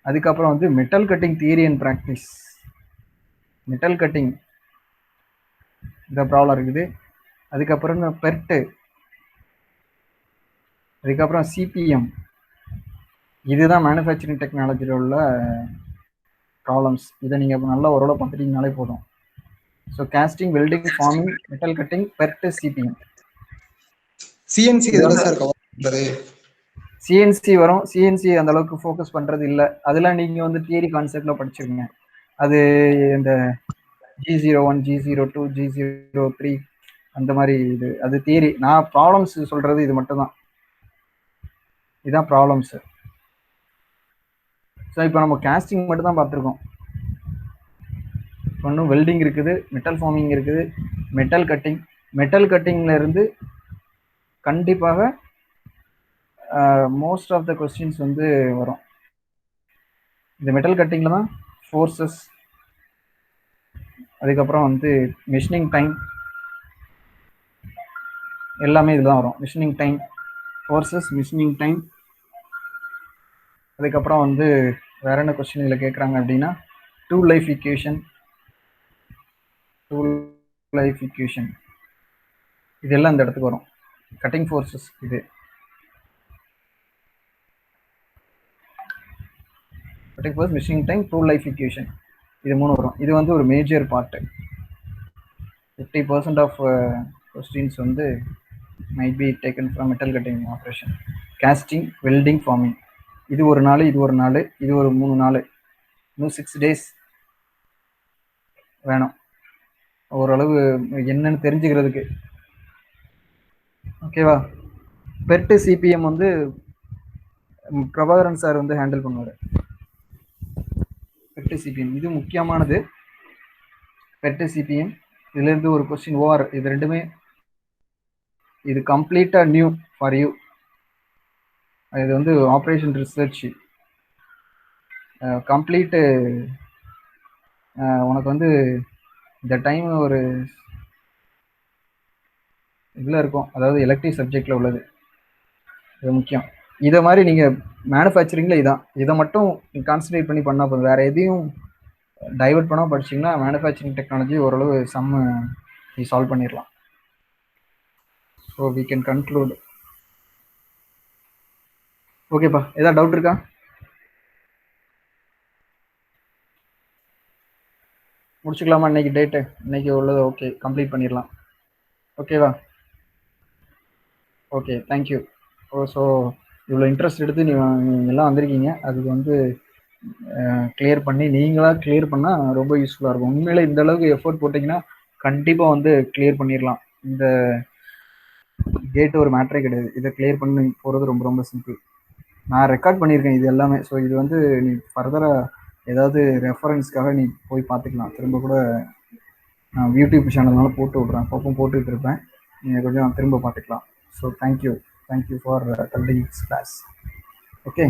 S1: அதுக்கப்புறம் வந்து metal cutting theory and practice. Metal cutting இந்த ப்ராப்ளம் இருக்குது. அதுக்கப்புறம் பெர்ட்டு, அதுக்கப்புறம் சிபிஎம். இதுதான் மேனுஃபேக்சரிங் டெக்னாலஜியில் உள்ள ப்ராப்ளம்ஸ். இதை நீங்கள் நல்லா ஓரளவு பார்த்துட்டீங்கனாலே போதும். So casting, welding, forming, metal cutting, PERT, CPM.
S2: CNC எதுல சார் கவர் பண்றது?
S1: சிஎன்சி வரும். சிஎன்சி அந்த அளவுக்கு ஃபோக்கஸ் பண்றது இல்லை. அதெல்லாம் நீங்க வந்து தியரி கான்செப்ட்ல படிச்சிருக்கீங்க. அது இந்த G01, G02, G03 அந்த மாதிரி இது அது தியரி. நான் ப்ராப்ளம்ஸ் சொல்றது இது மட்டும் தான். இதுதான் ப்ராப்ளம்ஸ். ஸோ இப்போ நம்ம கேஸ்டிங் மட்டும் தான் பார்த்துருக்கோம். இன்னும் வெல்டிங் இருக்குது, மெட்டல் ஃபார்மிங் இருக்குது, மெட்டல் கட்டிங். மெட்டல் கட்டிங்ல இருந்து கண்டிப்பாக மோஸ்ட் ஆஃப் த கொஸ்டின்ஸ் வந்து வரும். இந்த மெட்டல் கட்டிங்ல தான் ஃபோர்ஸஸ், அதுக்கப்புறம் வந்து மிஷினிங் டைம், எல்லாமே இதுதான் வரும். Machining time, forces, machining time. அதுக்கப்புறம் வந்து வேற என்ன கொஸ்டின் இதில் கேட்குறாங்க அப்படின்னா, டூ லைஃப் ஈக்குவேஷன், இதெல்லாம் இந்த இடத்துக்கு வரும். கட்டிங் ஃபோர்ஸஸ், இது cutting force, machining time, tool life equation, இது 3 வரும். இது வந்து ஒரு மேஜர் பார்ட்டு. 50% ஆஃப் கொஸ்டின்ஸ் வந்து might be taken from metal cutting operation. Casting, welding, forming, இது ஒரு நாள், இது ஒரு நாள், இது ஒரு 3 நாள், இன்னும் 6 days வேணும் ஓரளவு என்னன்னு தெரிஞ்சுக்கிறதுக்கு. ஓகேவா? பெர்ட்டு சிபிஎம் வந்து பிரபாகரன் சார் வந்து ஹேண்டில் பண்ணுவார். பெர்ட்டு சிபிஎம் இது முக்கியமானது. பெர்ட்டு சிபிஎம் இதுலேருந்து ஒரு கொஸ்டின் ஓஆர், இது ரெண்டுமே இது கம்ப்ளீட்டாக நியூ ஃபார் யூ. இது வந்து ஆப்ரேஷன் ரிசர்ச் கம்ப்ளீட்டு. உனக்கு வந்து இந்த டைம் ஒரு இதில் இருக்கும், அதாவது எலக்டிவ் சப்ஜெக்டில் உள்ளது. இது முக்கியம். இதை மாதிரி நீங்கள் மேனுஃபேக்சரிங்கில் இதை மட்டும் கான்சன்ட்ரேட் பண்ணி பண்ணால் போதும். வேறு எதையும் டைவர்ட் பண்ணால் படிச்சிங்கன்னா மேனுஃபேக்சரிங் டெக்னாலஜி ஓரளவு நீ சால்வ் பண்ணிடலாம். So we can conclude. ஓகேப்பா, ஏதாவது டவுட் இருக்கா? முடிச்சுக்கலாமா? இன்னைக்கு டேட்டு, இன்னைக்கு உள்ளது ஓகே, கம்ப்ளீட் பண்ணிடலாம். ஓகேவா? Okay, thank you. ஸோ இவ்வளோ இன்ட்ரெஸ்ட் எடுத்து எல்லாம் வந்திருக்கீங்க. அதுக்கு வந்து கிளியர் பண்ணி நீங்களாக கிளியர் பண்ணால் ரொம்ப யூஸ்ஃபுல்லாக இருக்கும். உண்மையிலே இந்த அளவுக்கு எஃபோர்ட் போட்டிங்கன்னா கண்டிப்பாக வந்து கிளியர் பண்ணிடலாம். இந்த கேட்டு ஒரு மேட்டரே கிடையாது. இதை கிளியர் பண்ணி போகிறது ரொம்ப ரொம்ப சிம்பிள். நான் ரெக்கார்ட் பண்ணியிருக்கேன் இது எல்லாமே. ஸோ இது வந்து நீ ஃபர்தராக ஏதாவது ரெஃபரன்ஸ்க்காக நீ போய் பார்த்துக்கலாம். திரும்ப கூட நான் யூடியூப் சேனல்னால போட்டு விட்றேன், அப்பப்போ போட்டுக்கிட்டு இருப்பேன். நீங்கள் கொஞ்சம் திரும்ப பார்த்துக்கலாம். So thank you for attending this class. Okay.